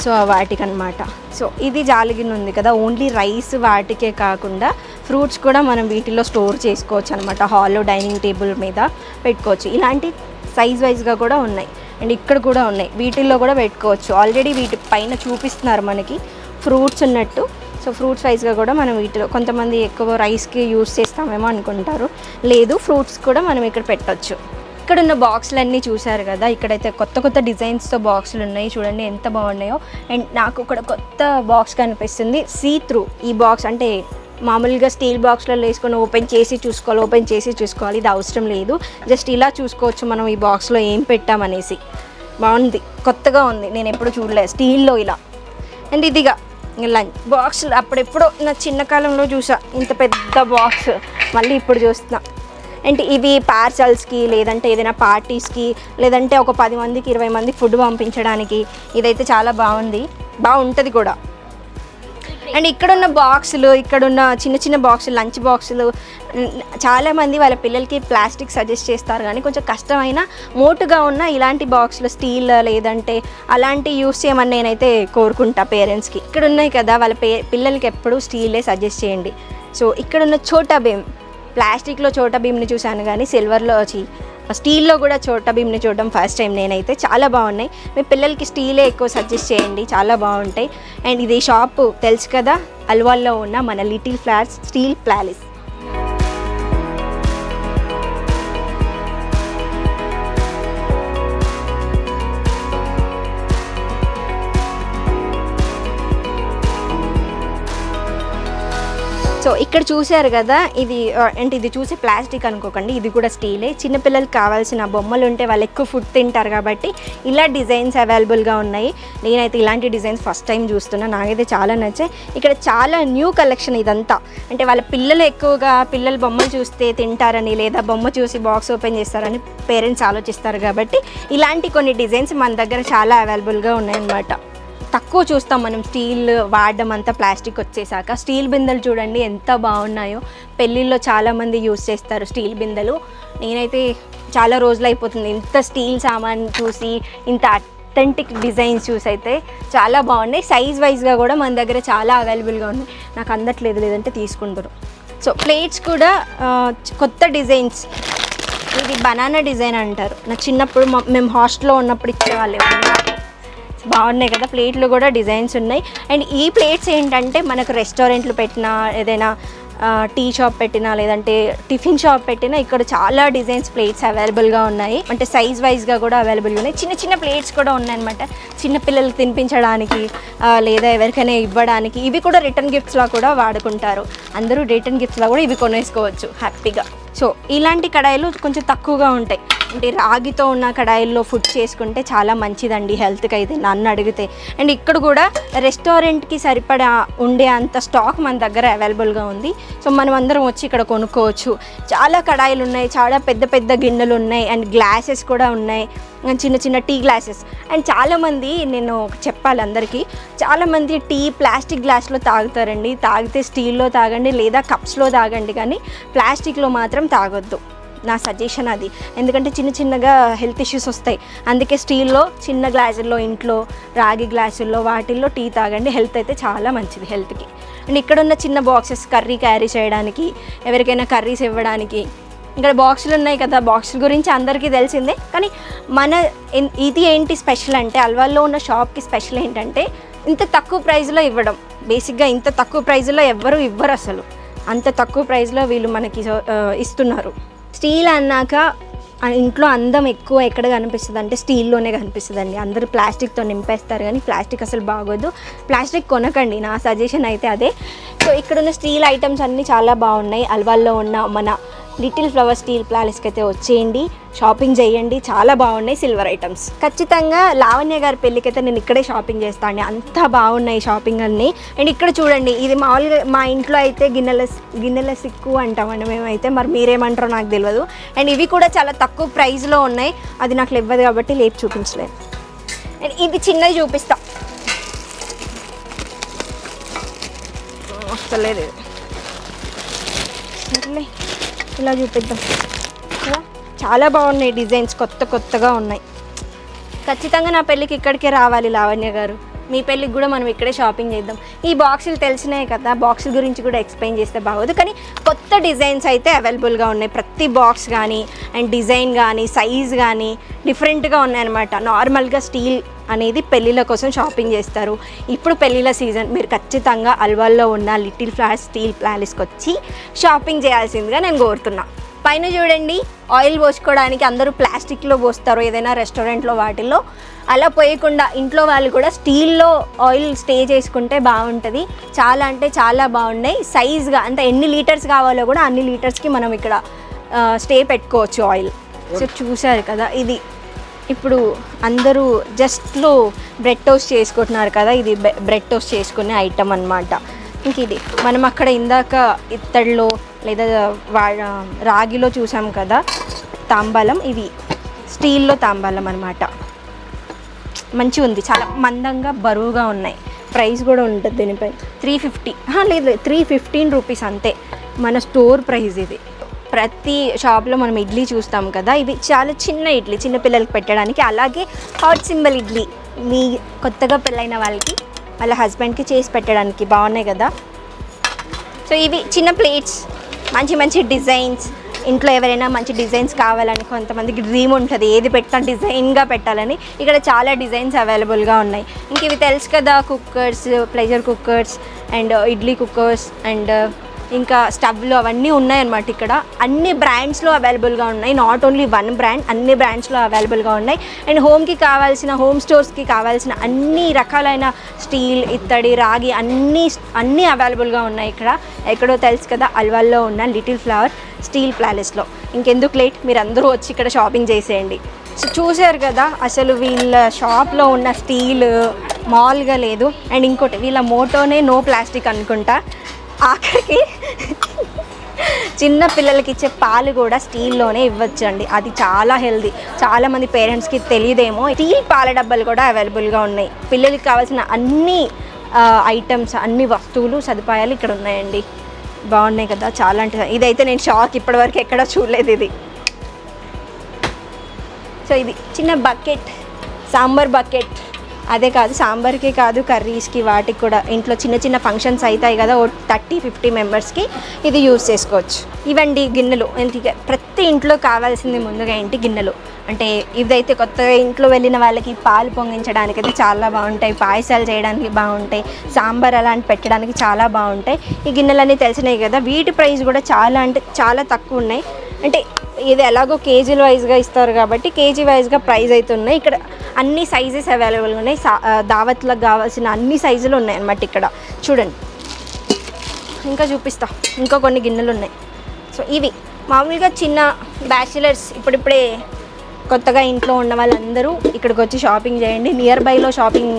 సో వాటికి అనమాట. సో ఇది జాలిగిన్నె ఉంది కదా, ఓన్లీ రైస్ వాటికే కాకుండా ఫ్రూట్స్ కూడా మనం వీటిలో స్టోర్ చేసుకోవచ్చు అనమాట, హాల్లో డైనింగ్ టేబుల్ మీద పెట్టుకోవచ్చు. ఇలాంటి సైజ్ వైజ్గా కూడా ఉన్నాయి అండ్ ఇక్కడ కూడా ఉన్నాయి, వీటిల్లో కూడా పెట్టుకోవచ్చు. ఆల్రెడీ వీటి పైన చూపిస్తున్నారు మనకి ఫ్రూట్స్ ఉన్నట్టు. సో ఫ్రూట్స్ వైజ్గా కూడా మనం వీటిలో, కొంతమంది ఎక్కువ రైస్కి యూస్ చేస్తామేమో అనుకుంటారు, లేదు ఫ్రూట్స్ కూడా మనం ఇక్కడ పెట్టవచ్చు. ఇక్కడ ఉన్న బాక్సులన్నీ చూసారు కదా, ఇక్కడైతే కొత్త డిజైన్స్తో బాక్సులు ఉన్నాయి, చూడండి ఎంత బాగున్నాయో. అండ్ నాకు ఇక్కడ కొత్త బాక్స్ కనిపిస్తుంది, సీ త్రూ. ఈ బాక్స్ అంటే మామూలుగా స్టీల్ బాక్స్లలో వేసుకొని ఓపెన్ చేసి చూసుకోవాలి, ఇది అవసరం లేదు, జస్ట్ ఇలా చూసుకోవచ్చు మనం ఈ బాక్స్లో ఏం పెట్టామనేసి. బాగుంది, కొత్తగా ఉంది, నేను ఎప్పుడు చూడలేదు స్టీల్లో ఇలా. అండ్ ఇదిగా లంచ్ బాక్స్, అప్పుడెప్పుడో నా చిన్న కాలంలో చూసా ఇంత పెద్ద బాక్స్, మళ్ళీ ఇప్పుడు చూస్తున్నా. అంటే ఇవి పార్సల్స్కి, లేదంటే ఏదైనా పార్టీస్కి, లేదంటే ఒక 10 మందికి 20 మందికి ఫుడ్ పంపించడానికి ఇదైతే చాలా బాగుంటుంది కూడా. అండ్ ఇక్కడున్న బాక్సులు, ఇక్కడున్న చిన్న బాక్సులు, లంచ్ బాక్సులు, చాలామంది వాళ్ళ పిల్లలకి ప్లాస్టిక్ సజెస్ట్ చేస్తారు, కానీ కొంచెం కష్టమైన మోటుగా ఉన్న ఇలాంటి బాక్సులు, స్టీల్ లేదంటే అలాంటి యూస్ చేయమని నేనైతే కోరుకుంటా పేరెంట్స్కి. ఇక్కడ ఉన్నాయి కదా, వాళ్ళ పిల్లలకి ఎప్పుడు స్టీలే సజెస్ట్ చేయండి. సో ఇక్కడున్న చోటా భీమ్, ప్లాస్టిక్లో చోటా భీమ్ని చూశాను కానీ సిల్వర్లో స్టీల్లో కూడా చోటా భీమ్ని చూడడం ఫస్ట్ టైం నేనైతే. చాలా బాగున్నాయి, మీ పిల్లలకి స్టీలే ఎక్కువ సజెస్ట్ చేయండి, చాలా బాగుంటాయి. అండ్ ఇది షాపు తెలుసు కదా, అల్వాల్లో ఉన్న మన little flowers steel palace. So ఇక్కడ చూశారు కదా, ఇది చూసి ప్లాస్టిక్ అనుకోకండి, ఇది కూడా స్టీలే. చిన్నపిల్లలకి కావాల్సిన బొమ్మలు ఉంటే వాళ్ళు ఎక్కువ ఫుడ్ తింటారు కాబట్టి ఇలా డిజైన్స్ అవైలబుల్గా ఉన్నాయి. నేనైతే ఇలాంటి డిజైన్స్ ఫస్ట్ టైం చూస్తున్నా, నాకైతే చాలా నచ్చాయి. ఇక్కడ చాలా న్యూ కలెక్షన్ ఇదంతా. అంటే వాళ్ళ పిల్లలు ఎక్కువగా బొమ్మలు చూస్తే తింటారని, లేదా బొమ్మ చూసి బాక్స్ ఓపెన్ చేస్తారని పేరెంట్స్ ఆలోచిస్తారు కాబట్టి ఇలాంటి కొన్ని డిజైన్స్ మన దగ్గర చాలా అవైలబుల్గా ఉన్నాయన్నమాట. తక్కువ చూస్తాం మనం స్టీల్ వాడడం అంతా ప్లాస్టిక్ వచ్చేసాక. స్టీల్ బిందెలు చూడండి ఎంత బాగున్నాయో, పెళ్ళిళ్ళలో చాలామంది యూస్ చేస్తారు స్టీల్ బిందెలు. నేనైతే చాలా రోజులు అయిపోతుంది ఇంత స్టీల్ సామాన్ చూసి, ఇంత అథెంటిక్ డిజైన్స్ చూసి అయితే చాలా బాగున్నాయి. సైజ్ వైజ్గా కూడా మన దగ్గర చాలా అవైలబుల్గా ఉన్నాయి, నాకు అందట్లేదు, లేదంటే తీసుకుంటారు. సో ప్లేట్స్ కూడా కొత్త డిజైన్స్, ఇది బనానా డిజైన్ అంటారు, నాకు చిన్నప్పుడు మేము హాస్టల్లో ఉన్నప్పుడు ఇచ్చేవాళ్ళు. బాగున్నాయి కదా, ప్లేట్లు కూడా డిజైన్స్ ఉన్నాయి. అండ్ ఈ ప్లేట్స్ ఏంటంటే మనకు రెస్టారెంట్లు పెట్టినా, ఏదైనా టీ షాప్ పెట్టినా, లేదంటే టిఫిన్ షాప్ పెట్టినా ఇక్కడ చాలా డిజైన్స్ ప్లేట్స్ అవైలబుల్గా ఉన్నాయి. అంటే సైజ్ వైజ్గా కూడా అవైలబుల్గా ఉన్నాయి. చిన్న ప్లేట్స్ కూడా ఉన్నాయన్నమాట, చిన్నపిల్లలకి తినిపించడానికి లేదా ఎవరికైనా ఇవ్వడానికి. ఇవి కూడా రిటర్న్ గిఫ్ట్స్లా కూడా వాడుకుంటారు అందరూ, రిటర్న్ గిఫ్ట్స్లా కూడా ఇవి కొనేసుకోవచ్చు హ్యాపీగా. సో ఇలాంటి కడాయిలు కొంచెం తక్కువగా ఉంటాయి, అంటే రాగితో ఉన్న కడాయిల్లో ఫుడ్ చేసుకుంటే చాలా మంచిదండి హెల్త్కి అయితే నన్ను అడిగితే. అండ్ ఇక్కడ కూడా రెస్టారెంట్కి సరిపడా ఉండే అంత స్టాక్ మన దగ్గర అవైలబుల్గా ఉంది. సో మనం అందరం వచ్చి ఇక్కడ కొనుక్కోవచ్చు. చాలా కడాయిలు ఉన్నాయి, చాలా పెద్ద గిన్నెలు ఉన్నాయి, అండ్ గ్లాసెస్ కూడా ఉన్నాయి, చిన్న టీ గ్లాసెస్. అండ్ చాలామంది, నేను చెప్పాలి అందరికీ, చాలామంది టీ ప్లాస్టిక్ గ్లాస్లో తాగుతారండి. తాగితే స్టీల్లో తాగండి లేదా కప్స్లో తాగండి, కానీ ప్లాస్టిక్లో మాత్రం తాగొద్దు. నా సజెషన్ అది. ఎందుకంటే చిన్నగా హెల్త్ ఇష్యూస్ వస్తాయి. అందుకే స్టీల్లో చిన్న గ్లాసుల్లో, ఇంట్లో రాగి గ్లాసుల్లో వాటిల్లో టీ తాగండి. హెల్త్ అయితే చాలా మంచిది హెల్త్కి. అండ్ ఇక్కడ ఉన్న చిన్న బాక్సెస్ కర్రీ క్యారీ చేయడానికి, ఎవరికైనా కర్రీస్ ఇవ్వడానికి. ఇక్కడ బాక్సులు ఉన్నాయి కదా, బాక్సుల గురించి అందరికీ తెలిసిందే. కానీ ఇది ఏంటి స్పెషల్ అంటే, అల్వాల్లో ఉన్న షాప్కి స్పెషల్ ఏంటంటే ఇంత తక్కువ ప్రైస్లో ఇవ్వడం. బేసిక్గా ఇంత తక్కువ ప్రైస్లో ఎవ్వరు ఇవ్వరు అసలు. అంత తక్కువ ప్రైస్లో వీళ్ళు మనకి ఇస్తున్నారు. స్టీల్ అన్నాక ఇంట్లో అందం ఎక్కువ ఎక్కడ కనిపిస్తుంది అంటే స్టీల్లోనే కనిపిస్తుందండి. అందరూ ప్లాస్టిక్తో నింపేస్తారు, కానీ ప్లాస్టిక్ అసలు బాగోదు. ప్లాస్టిక్ కొనకండి, నా సజెషన్ అయితే అదే. సో ఇక్కడున్న స్టీల్ ఐటమ్స్ అన్నీ చాలా బాగున్నాయి. అల్వాల్లో ఉన్న మన లిటిల్ ఫ్లవర్ స్టీల్ ప్యాలెస్కి అయితే వచ్చేయండి, షాపింగ్ చేయండి, చాలా బాగున్నాయి సిల్వర్ ఐటమ్స్. ఖచ్చితంగా లావణ్య గారి పెళ్ళికి అయితే నేను ఇక్కడే షాపింగ్ చేస్తాను, అంత బాగున్నాయి షాపింగ్ అన్నీ. అండ్ ఇక్కడ చూడండి, ఇది మామూలుగా మా ఇంట్లో అయితే గిన్నెల సిక్కు అంటామండి మేమైతే, మరి మీరేమంటారో నాకు తెలియదు. అండ్ ఇవి కూడా చాలా తక్కువ ప్రైస్లో ఉన్నాయి, అది నాకు ఇవ్వదు కాబట్టి లేపు చూపించలేదు. అండ్ ఇది చిన్నది చూపిస్తా, వస్తలేదు, సర్లే ఇలా చూపిద్దాం. చాలా బాగున్నాయి డిజైన్స్, కొత్తగా ఉన్నాయి. ఖచ్చితంగా నా పెళ్ళికి ఇక్కడికే రావాలి లావణ్య గారు. మీ పెళ్ళికి కూడా మనం ఇక్కడే షాపింగ్ చేద్దాం. ఈ బాక్సులు తెలిసినాయి కదా, బాక్సుల గురించి కూడా ఎక్స్ప్లెయిన్ చేస్తే బాగోదు, కానీ కొత్త డిజైన్స్ అయితే అవైలబుల్గా ఉన్నాయి. ప్రతి బాక్స్ కానీ అండ్ డిజైన్ కానీ సైజ్ కానీ డిఫరెంట్గా ఉన్నాయన్నమాట. నార్మల్గా స్టీల్ అనేది పెళ్ళిళ్ళ కోసం షాపింగ్ చేస్తారు. ఇప్పుడు పెళ్ళిళ్ళ సీజన్, మీరు ఖచ్చితంగా అల్వాల్లో ఉన్న లిటిల్ ఫ్లవర్ స్టీల్ ప్యాలెస్కి వచ్చి షాపింగ్ చేయాల్సిందిగా నేను కోరుతున్నా. పైన చూడండి, ఆయిల్ పోసుకోవడానికి అందరూ ప్లాస్టిక్లో పోస్తారు ఏదైనా రెస్టారెంట్లో వాటిల్లో, అలా పోయకుండా ఇంట్లో వాళ్ళు కూడా స్టీల్లో ఆయిల్ స్టే చేసుకుంటే బాగుంటుంది. చాలా అంటే చాలా బాగున్నాయి. సైజ్గా అంటే ఎన్ని లీటర్స్ కావాలో కూడా అన్ని లీటర్స్కి మనం ఇక్కడ స్టే పెట్టుకోవచ్చు ఆయిల్. సో చూసారు కదా, ఇది ఇప్పుడు అందరూ జస్ట్లో బ్రెడ్ టోస్ట్ చేసుకుంటున్నారు కదా, ఇది బ్రెడ్ టోస్ట్ చేసుకునే ఐటమ్ అన్నమాట. ఇంక ఇది మనం అక్కడ ఇందాక ఇత్తడిలో లేదా రాగిలో చూసాం కదా తాంబాలం, ఇవి స్టీల్లో తాంబాలం అన్నమాట. మంచిగా ఉంది, చాలా మందంగా బరువుగా ఉన్నాయి. ప్రైస్ కూడా ఉంటుంది దీనిపై 350, లేదు 315 రూపీస్ అంతే, మన స్టోర్ ప్రైస్ ఇది. ప్రతి షాప్లో మనం ఇడ్లీ చూస్తాం కదా, ఇది చాలా చిన్న ఇడ్లీ, చిన్న పిల్లలకి పెట్టడానికి. అలాగే హాట్ సింబల్ ఇడ్లీ, మీ కొత్తగా పెళ్ళైన వాళ్ళకి వాళ్ళ హస్బెండ్కి చేసి పెట్టడానికి బాగున్నాయి కదా. సో ఇవి చిన్న ప్లేట్స్, మంచి డిజైన్స్. ఇంట్లో ఎవరైనా మంచి డిజైన్స్ కావాలని కొంతమందికి డ్రీమ్ ఉంటుంది, ఏది పెట్టినా డిజైన్గా పెట్టాలని. ఇక్కడ చాలా డిజైన్స్ అవైలబుల్గా ఉన్నాయి. ఇంక ఇవి తెలుసు కదా, cookers, pressure cookers and idli cookers and ఇంకా స్టవ్లు అవన్నీ ఉన్నాయన్నమాట. ఇక్కడ అన్ని బ్రాండ్స్లో అవైలబుల్గా ఉన్నాయి, నాట్ ఓన్లీ వన్ బ్రాండ్, అన్ని బ్రాండ్స్లో అవైలబుల్గా ఉన్నాయి. అండ్ హోమ్కి కావాల్సిన, హోమ్ స్టోర్స్కి కావాల్సిన అన్ని రకాలైన స్టీల్, ఇత్తడి, రాగి అన్నీ అవైలబుల్గా ఉన్నాయి ఇక్కడ. ఎక్కడో తెలుసు కదా, అల్వాల్లో ఉన్న లిటిల్ ఫ్లవర్ స్టీల్ ప్యాలెస్లో. ఇంకెందుకు లేట్, మీరు అందరూ వచ్చి ఇక్కడ షాపింగ్ చేసేయండి. సో చూసారు కదా, అసలు వీళ్ళ షాప్లో ఉన్న స్టీల్ మామూలుగా లేదు. అండ్ ఇంకోటి, వీళ్ళ మోటోనే నో ప్లాస్టిక్ అనుకుంటా. ఆఖరికి చిన్న పిల్లలకి ఇచ్చే పాలు కూడా స్టీల్లోనే ఇవ్వచ్చండి, అది చాలా హెల్దీ. చాలామంది పేరెంట్స్కి తెలియదేమో, స్టీల్ పాల డబ్బాలు కూడా అవైలబుల్గా ఉన్నాయి. పిల్లలకి కావాల్సిన అన్ని ఐటమ్స్, అన్ని వస్తువులు, సదుపాయాలు ఇక్కడ ఉన్నాయండి. బాగున్నాయి కదా, చాలా అంటే ఇదైతే నేను షాక్, ఇప్పటివరకు ఎక్కడా చూడలేదు ఇది. సో ఇది చిన్న బకెట్, సాంబార్ బకెట్. అదే కాదు, సాంబార్కే కాదు, కర్రీస్కి వాటికి కూడా, ఇంట్లో చిన్న ఫంక్షన్స్ అవుతాయి కదా, 30-50 మెంబర్స్కి ఇది యూజ్ చేసుకోవచ్చు. ఇవండి గిన్నెలు. ప్రతి ఇంట్లో కావాల్సింది ముందుగా ఏంటి, గిన్నెలు. అంటే ఇదైతే కొత్తగా ఇంట్లో వెళ్ళిన వాళ్ళకి పాలు పొంగించడానికి అయితే చాలా బాగుంటాయి, పాయసాలు చేయడానికి బాగుంటాయి, సాంబార్ అలాంటి పెట్టడానికి చాలా బాగుంటాయి. ఈ గిన్నెలన్నీ తెలిసినాయి కదా. వీటి ప్రైస్ కూడా చాలా అంటే చాలా తక్కువ ఉన్నాయి. అంటే ఇది ఎలాగో కేజీల వైజ్గా ఇస్తారు కాబట్టి కేజీ వైజ్గా ప్రైస్ అయితే ఉన్నాయి. ఇక్కడ అన్ని సైజెస్ అవైలబుల్గా ఉన్నాయి, దావత్లకు కావాల్సిన అన్ని సైజులు ఉన్నాయి అన్నమాట ఇక్కడ. చూడండి, ఇంకా చూపిస్తా, ఇంకా కొన్ని గిన్నెలు ఉన్నాయి. సో ఇవి మామూలుగా చిన్న బ్యాచిలర్స్, ఇప్పుడిప్పుడే కొత్తగా ఇంట్లో ఉన్న వాళ్ళందరూ ఇక్కడికి వచ్చి షాపింగ్ చేయండి. నియర్ బైలో షాపింగ్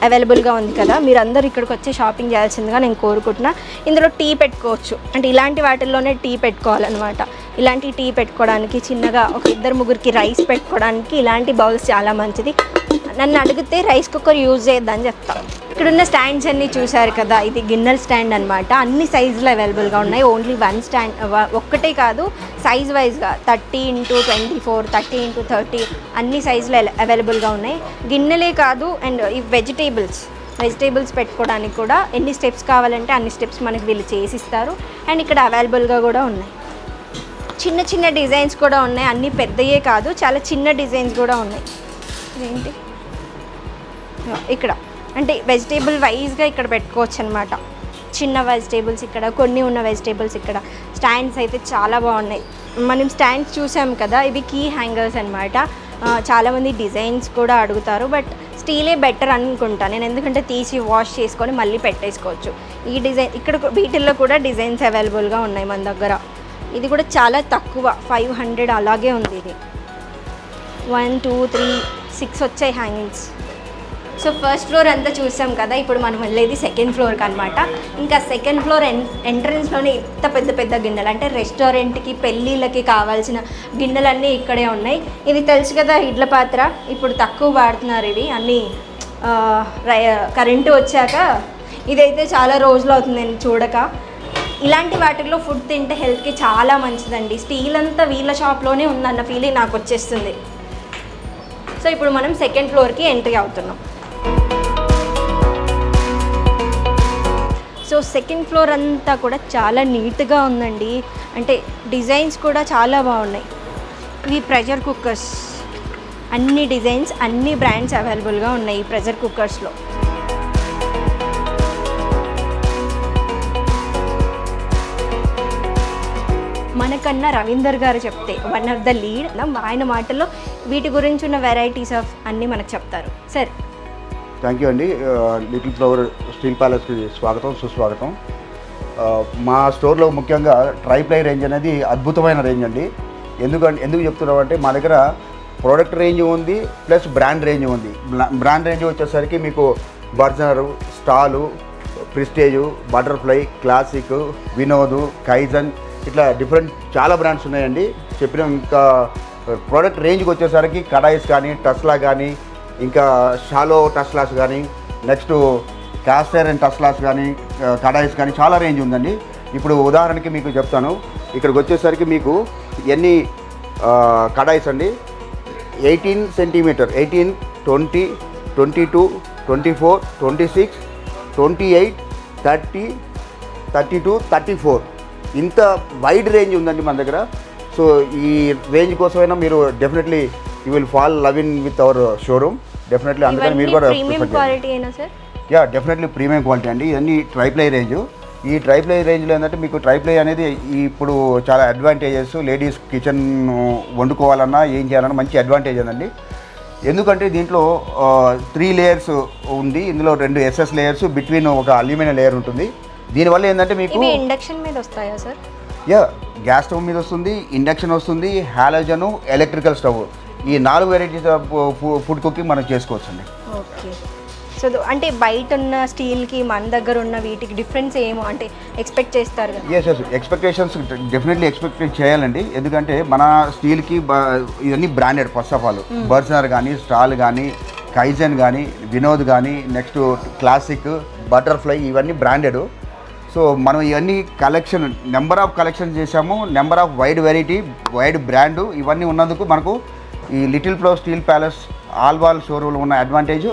అవైలబుల్గా ఉంది కదా, మీరు అందరూ ఇక్కడికి వచ్చి షాపింగ్ చేయాల్సిందిగా నేను కోరుకుంటున్నా. ఇందులో టీ పెట్టుకోవచ్చు, అంటే ఇలాంటి వాటిల్లోనే టీ పెట్టుకోవాలన్నమాట. ఇలాంటి టీ పెట్టుకోవడానికి, చిన్నగా ఒక 2-3కి రైస్ పెట్టుకోవడానికి ఇలాంటి బౌల్స్ చాలా మంచిది. నన్ను అడిగితే రైస్ కుక్కర్ యూజ్ చేయొద్దని చెప్తాను. ఇక్కడున్న స్టాండ్స్ అన్నీ చూసారు కదా, ఇది గిన్నెల స్టాండ్ అనమాట. అన్ని సైజులు అవైలబుల్గా ఉన్నాయి. ఓన్లీ వన్ స్టాండ్, ఒక్కటే కాదు, సైజ్ వైజ్గా 30x24, 30x30 అన్ని సైజులు అవైలబుల్గా ఉన్నాయి. గిన్నెలే కాదు, అండ్ ఈ వెజిటేబుల్స్ పెట్టుకోవడానికి కూడా ఎన్ని స్టెప్స్ కావాలంటే అన్ని స్టెప్స్ మనకి వీళ్ళు చేసిస్తారు. అండ్ ఇక్కడ అవైలబుల్గా కూడా ఉన్నాయి. చిన్న చిన్న డిజైన్స్ కూడా ఉన్నాయి, అన్నీ పెద్దయే కాదు, చాలా చిన్న డిజైన్స్ కూడా ఉన్నాయి. ఇదేంటి ఇక్కడ అంటే వెజిటేబుల్ వైజ్గా ఇక్కడ పెట్టుకోవచ్చు అనమాట. చిన్న వెజిటేబుల్స్ ఇక్కడ, కొన్ని ఉన్న వెజిటేబుల్స్ ఇక్కడ. స్టాండ్స్ అయితే చాలా బాగున్నాయి. మనం స్టాండ్స్ చూసాం కదా, ఇవి కీ హ్యాంగర్స్ అనమాట. చాలామంది డిజైన్స్ కూడా అడుగుతారు, బట్ స్టీలే బెటర్ అనుకుంటా నేను, ఎందుకంటే తీసి వాష్ చేసుకొని మళ్ళీ పెట్టేసుకోవచ్చు. ఈ డిజైన్ ఇక్కడ వీటిల్లో కూడా డిజైన్స్ అవైలబుల్గా ఉన్నాయి మన దగ్గర. ఇది కూడా చాలా తక్కువ, 500 అలాగే ఉంది. ఇది 1 2 3 6 వచ్చాయి హ్యాంగింగ్స్. సో ఫస్ట్ ఫ్లోర్ అంతా చూసాం కదా, ఇప్పుడు మనం వెళ్ళేది సెకండ్ ఫ్లోర్కి అనమాట. ఇంకా సెకండ్ ఫ్లోర్ ఎంట్రన్స్లోనే ఇంత పెద్ద పెద్ద గిన్నెలు, అంటే రెస్టారెంట్కి పెళ్ళిళ్ళకి కావాల్సిన గిన్నెలన్నీ ఇక్కడే ఉన్నాయి. ఇది తెలుసు కదా, ఇడ్ల పాత్ర ఇప్పుడు తక్కువ వాడుతున్నారు. ఇవి అన్నీ కరెంటు వచ్చాక ఇదైతే చాలా రోజులు అవుతుంది నేను చూడక. ఇలాంటి వాటిల్లో ఫుడ్ తింటే హెల్త్కి చాలా మంచిదండి. స్టీల్ అంతా వీళ్ళ షాప్లోనే ఉందన్న ఫీలింగ్ నాకు వచ్చేస్తుంది. సో ఇప్పుడు మనం సెకండ్ ఫ్లోర్కి ఎంట్రీ అవుతున్నాం. సో సెకండ్ ఫ్లోర్ అంతా కూడా చాలా నీట్గా ఉందండి. అంటే డిజైన్స్ కూడా చాలా బాగున్నాయి. ఇవి ప్రెషర్ కుక్కర్స్, అన్ని డిజైన్స్ అన్ని బ్రాండ్స్ అవైలబుల్గా ఉన్నాయి ఈ ప్రెషర్ కుక్కర్స్లో. మనకన్నా రవీందర్ గారు చెప్తే, వన్ ఆఫ్ ద లీడ్, ఆయన మాటల్లో వీటి గురించి ఉన్న వెరైటీస్ ఆఫ్ అన్నీ మనకు చెప్తారు. సార్ థ్యాంక్ యూ అండి. లిటిల్ ఫ్లవర్ స్టీల్ ప్యాలెస్కి స్వాగతం, సుస్వాగతం. మా స్టోర్లో ముఖ్యంగా ట్రైప్లై రేంజ్ అనేది అద్భుతమైన రేంజ్ అండి. ఎందుకు చెప్తున్నామంటే మా దగ్గర ప్రోడక్ట్ రేంజ్ ఉంది, ప్లస్ బ్రాండ్ రేంజ్ ఉంది. బ్రాండ్ రేంజ్ వచ్చేసరికి మీకు Bergner, Stahl, Prestige, Butterfly, Classic, Vinod, Kaizen, ఇట్లా డిఫరెంట్ చాలా బ్రాండ్స్ ఉన్నాయండి. చెప్పిన ఇంకా ప్రోడక్ట్ రేంజ్కి వచ్చేసరికి కడాయిస్ కానీ, టస్లా కానీ, ఇంకా షాలో టస్లాస్ కానీ, నెక్స్ట్ క్యాస్టర్ అండ్ టస్లాస్ కానీ, కడాయిస్ కానీ చాలా రేంజ్ ఉందండి. ఇప్పుడు ఉదాహరణకి మీకు చెప్తాను. ఇక్కడికి వచ్చేసరికి మీకు ఎన్ని కడాయిస్ అండి, 18 సెంటీమీటర్, 18, 20, 22, 24, 26, 28, 30, 32, 34 ఇంత వైడ్ రేంజ్ ఉందండి మన దగ్గర. సో ఈ రేంజ్ కోసమైనా మీరు definitely you will fall love in with our showroom. Definitely అందుకని మీరు కూడా యా డెఫినెట్లీ ప్రీమియం క్వాలిటీ అండి. ఇవన్నీ ట్రైప్లై రేంజ్. ఈ ట్రైప్లై రేంజ్లో ఏంటంటే మీకు ట్రైప్లై అనేది ఇప్పుడు చాలా అడ్వాంటేజెస్. లేడీస్ కిచెన్ వండుకోవాలన్నా ఏం చేయాలన్నా మంచి అడ్వాంటేజ్ అండి. ఎందుకంటే దీంట్లో 3 లేయర్స్ ఉంది. ఇందులో 2 SS లేయర్స్, బిట్వీన్ ఒక అల్యూమినియం లేయర్ ఉంటుంది. దీనివల్ల ఏంటంటే మీకు ఇండక్షన్ మీద వస్తాయా సార్? యా గ్యాస్ స్టవ్ మీద వస్తుంది, ఇండక్షన్ వస్తుంది, హాలోజన్, ఎలక్ట్రికల్ స్టవ్, ఈ 4 వెరైటీస్ ఆఫ్ ఫుడ్ కుకింగ్ మనం చేసుకోవచ్చు అండి. ఓకే. సో అంటే బయట ఉన్న స్టీల్కి మన దగ్గర ఉన్న వీటికి డిఫరెన్స్ ఏమో అంటే ఎక్స్పెక్ట్ చేస్తారు కదా? ఎస్ ఎక్స్పెక్టేషన్స్ డెఫినెట్లీ ఎక్స్పెక్ట్ చేయాలండి. ఎందుకంటే మన స్టీల్కి ఇవన్నీ branded. First of all Bergner కానీ, స్టాల్ కానీ, కైజన్ కానీ, వినోద్ కానీ, నెక్స్ట్ క్లాసిక్, బటర్ఫ్లై, ఇవన్నీ బ్రాండెడ్. సో మనం ఇవన్నీ కలెక్షన్, నెంబర్ ఆఫ్ కలెక్షన్ చేసాము, number of wide variety, wide brand, ఇవన్నీ ఉన్నందుకు మనకు ఈ Little flower Steel Palace Alwal షోరూమ్లో ఉన్న అడ్వాంటేజ్,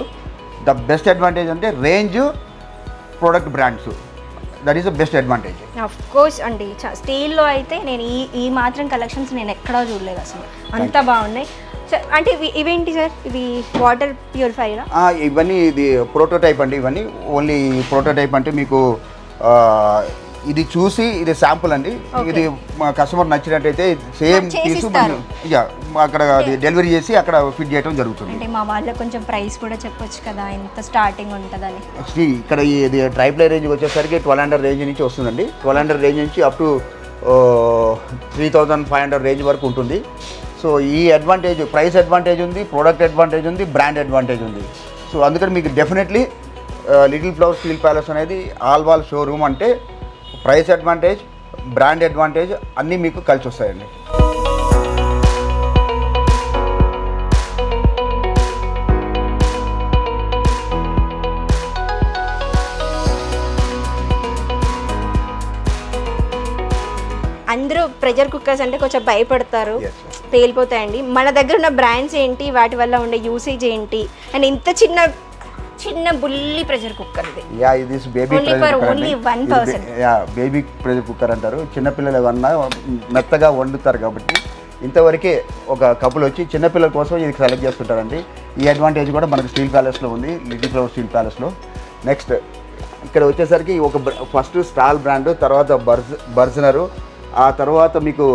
ద బెస్ట్ అడ్వాంటేజ్ అంటే range, product brands, that is the best advantage. Of course అండి. స్టీల్లో అయితే నేను ఈ మాత్రం కలెక్షన్స్ నేను ఎక్కడా చూడలేదు అసలు, అంత బాగున్నాయి. అంటే ఇవేంటి సార్? ఇవి వాటర్ ప్యూరిఫైరా? ఇవన్నీ ఇది ప్రోటోటైప్ అండి. ఇవన్నీ ఓన్లీ ప్రోటోటైప్. అంటే మీకు ఇది చూసి ఇది శాంపుల్ అండి. ఇది మా కస్టమర్ నచ్చినట్టయితే సేమ్ తీసు అక్కడ డెలివరీ చేసి అక్కడ ఫిట్ చేయడం జరుగుతుంది. అంటే మా వాళ్ళకి కొంచెం ప్రైస్ కూడా చెప్పొచ్చు కదా, ఎంత స్టార్టింగ్ ఉంటుందని. ఇక్కడ ఇది ట్రైప్లై రేంజ్ వచ్చేసరికి 1200 రేంజ్ నుంచి వస్తుందండి. 1200 రేంజ్ నుంచి అప్ టు 3500 రేంజ్ వరకు ఉంటుంది. సో ఈ అడ్వాంటేజ్, ప్రైస్ అడ్వాంటేజ్ ఉంది, ప్రోడక్ట్ అడ్వాంటేజ్ ఉంది, బ్రాండ్ అడ్వాంటేజ్ ఉంది. సో అందుకని మీకు definitely little flower Steel palace అనేది ఆల్వాల్ షోరూమ్ అంటే ప్రైస్ అడ్వాంటేజ్, బ్రాండ్ అడ్వాంటేజ్ అన్నీ మీకు కలిసి వస్తాయండి. అందరూ ప్రెషర్ కుక్కర్స్ అంటే కొంచెం భయపడతారు, Yes. పేలిపోతాయండి. మన దగ్గర ఉన్న బ్రాండ్స్ ఏంటి, వాటి వల్ల ఉండే యూసేజ్ ఏంటి, అండ్ ఇంత చిన్న బుల్లి ప్రెషర్ కుక్కర్ ఇది. యా ఇది baby Only for only one person. Yeah baby pressure cooker అంటారు. చిన్నపిల్లలు ఏమన్నా మెత్తగా వండుతారు కాబట్టి ఇంతవరకే ఒక కపుల్ వచ్చి చిన్నపిల్లల కోసం ఇది సెలెక్ట్ చేసుకుంటారండి. ఈ అడ్వాంటేజ్ కూడా మనకు స్టీల్ ప్యాలెస్లో ఉంది, లిటిల్ ఫ్లవర్ స్టీల్ ప్యాలెస్లో. నెక్స్ట్ ఇక్కడ వచ్చేసరికి ఒక ఫస్ట్ స్టాల్ బ్రాండ్, తర్వాత బర్జనరు, ఆ తర్వాత మీకు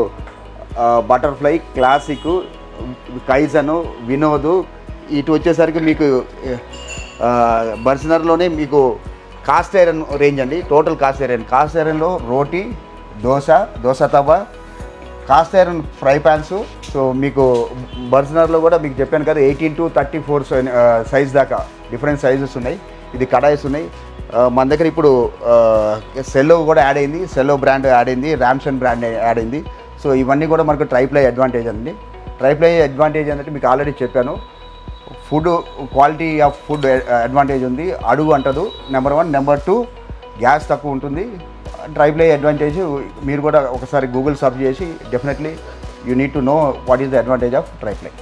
బటర్ఫ్లై, క్లాసిక్, కైజను, వినోదు. ఇటు వచ్చేసరికి మీకు బర్జనర్లోనే మీకు కాస్ట్ ఐరన్ రేంజ్ అండి. టోటల్ కాస్ట్ ఐరన్లో రోటీ, దోశ తవా, cast iron fry pans. So మీకు బర్జనర్లో కూడా మీకు చెప్పాను కదా 18 to 34 సైజ్ దాకా డిఫరెంట్ సైజెస్ ఉన్నాయి. ఇది కడాయిస్ ఉన్నాయి మన దగ్గర. ఇప్పుడు సెల్లో కూడా యాడ్ అయింది, సెల్లో బ్రాండ్ యాడ్ అయింది, ర్యామ్సన్ బ్రాండ్ యాడ్ అయింది. సో ఇవన్నీ కూడా మనకు ట్రైప్లై అడ్వాంటేజ్ అండి. ట్రైప్లై అడ్వాంటేజ్ అంటే మీకు ఆల్రెడీ చెప్పాను, food quality of food advantage ఉంది, అడుగు అంటదు నెంబర్ 1. నెంబర్ 2 గ్యాస్ తక్కువ ఉంటుంది. ట్రైప్లై అడ్వాంటేజ్ మీరు కూడా ఒకసారి గూగుల్ సర్చ్ చేసి definitely you need to know what is the advantage of triply.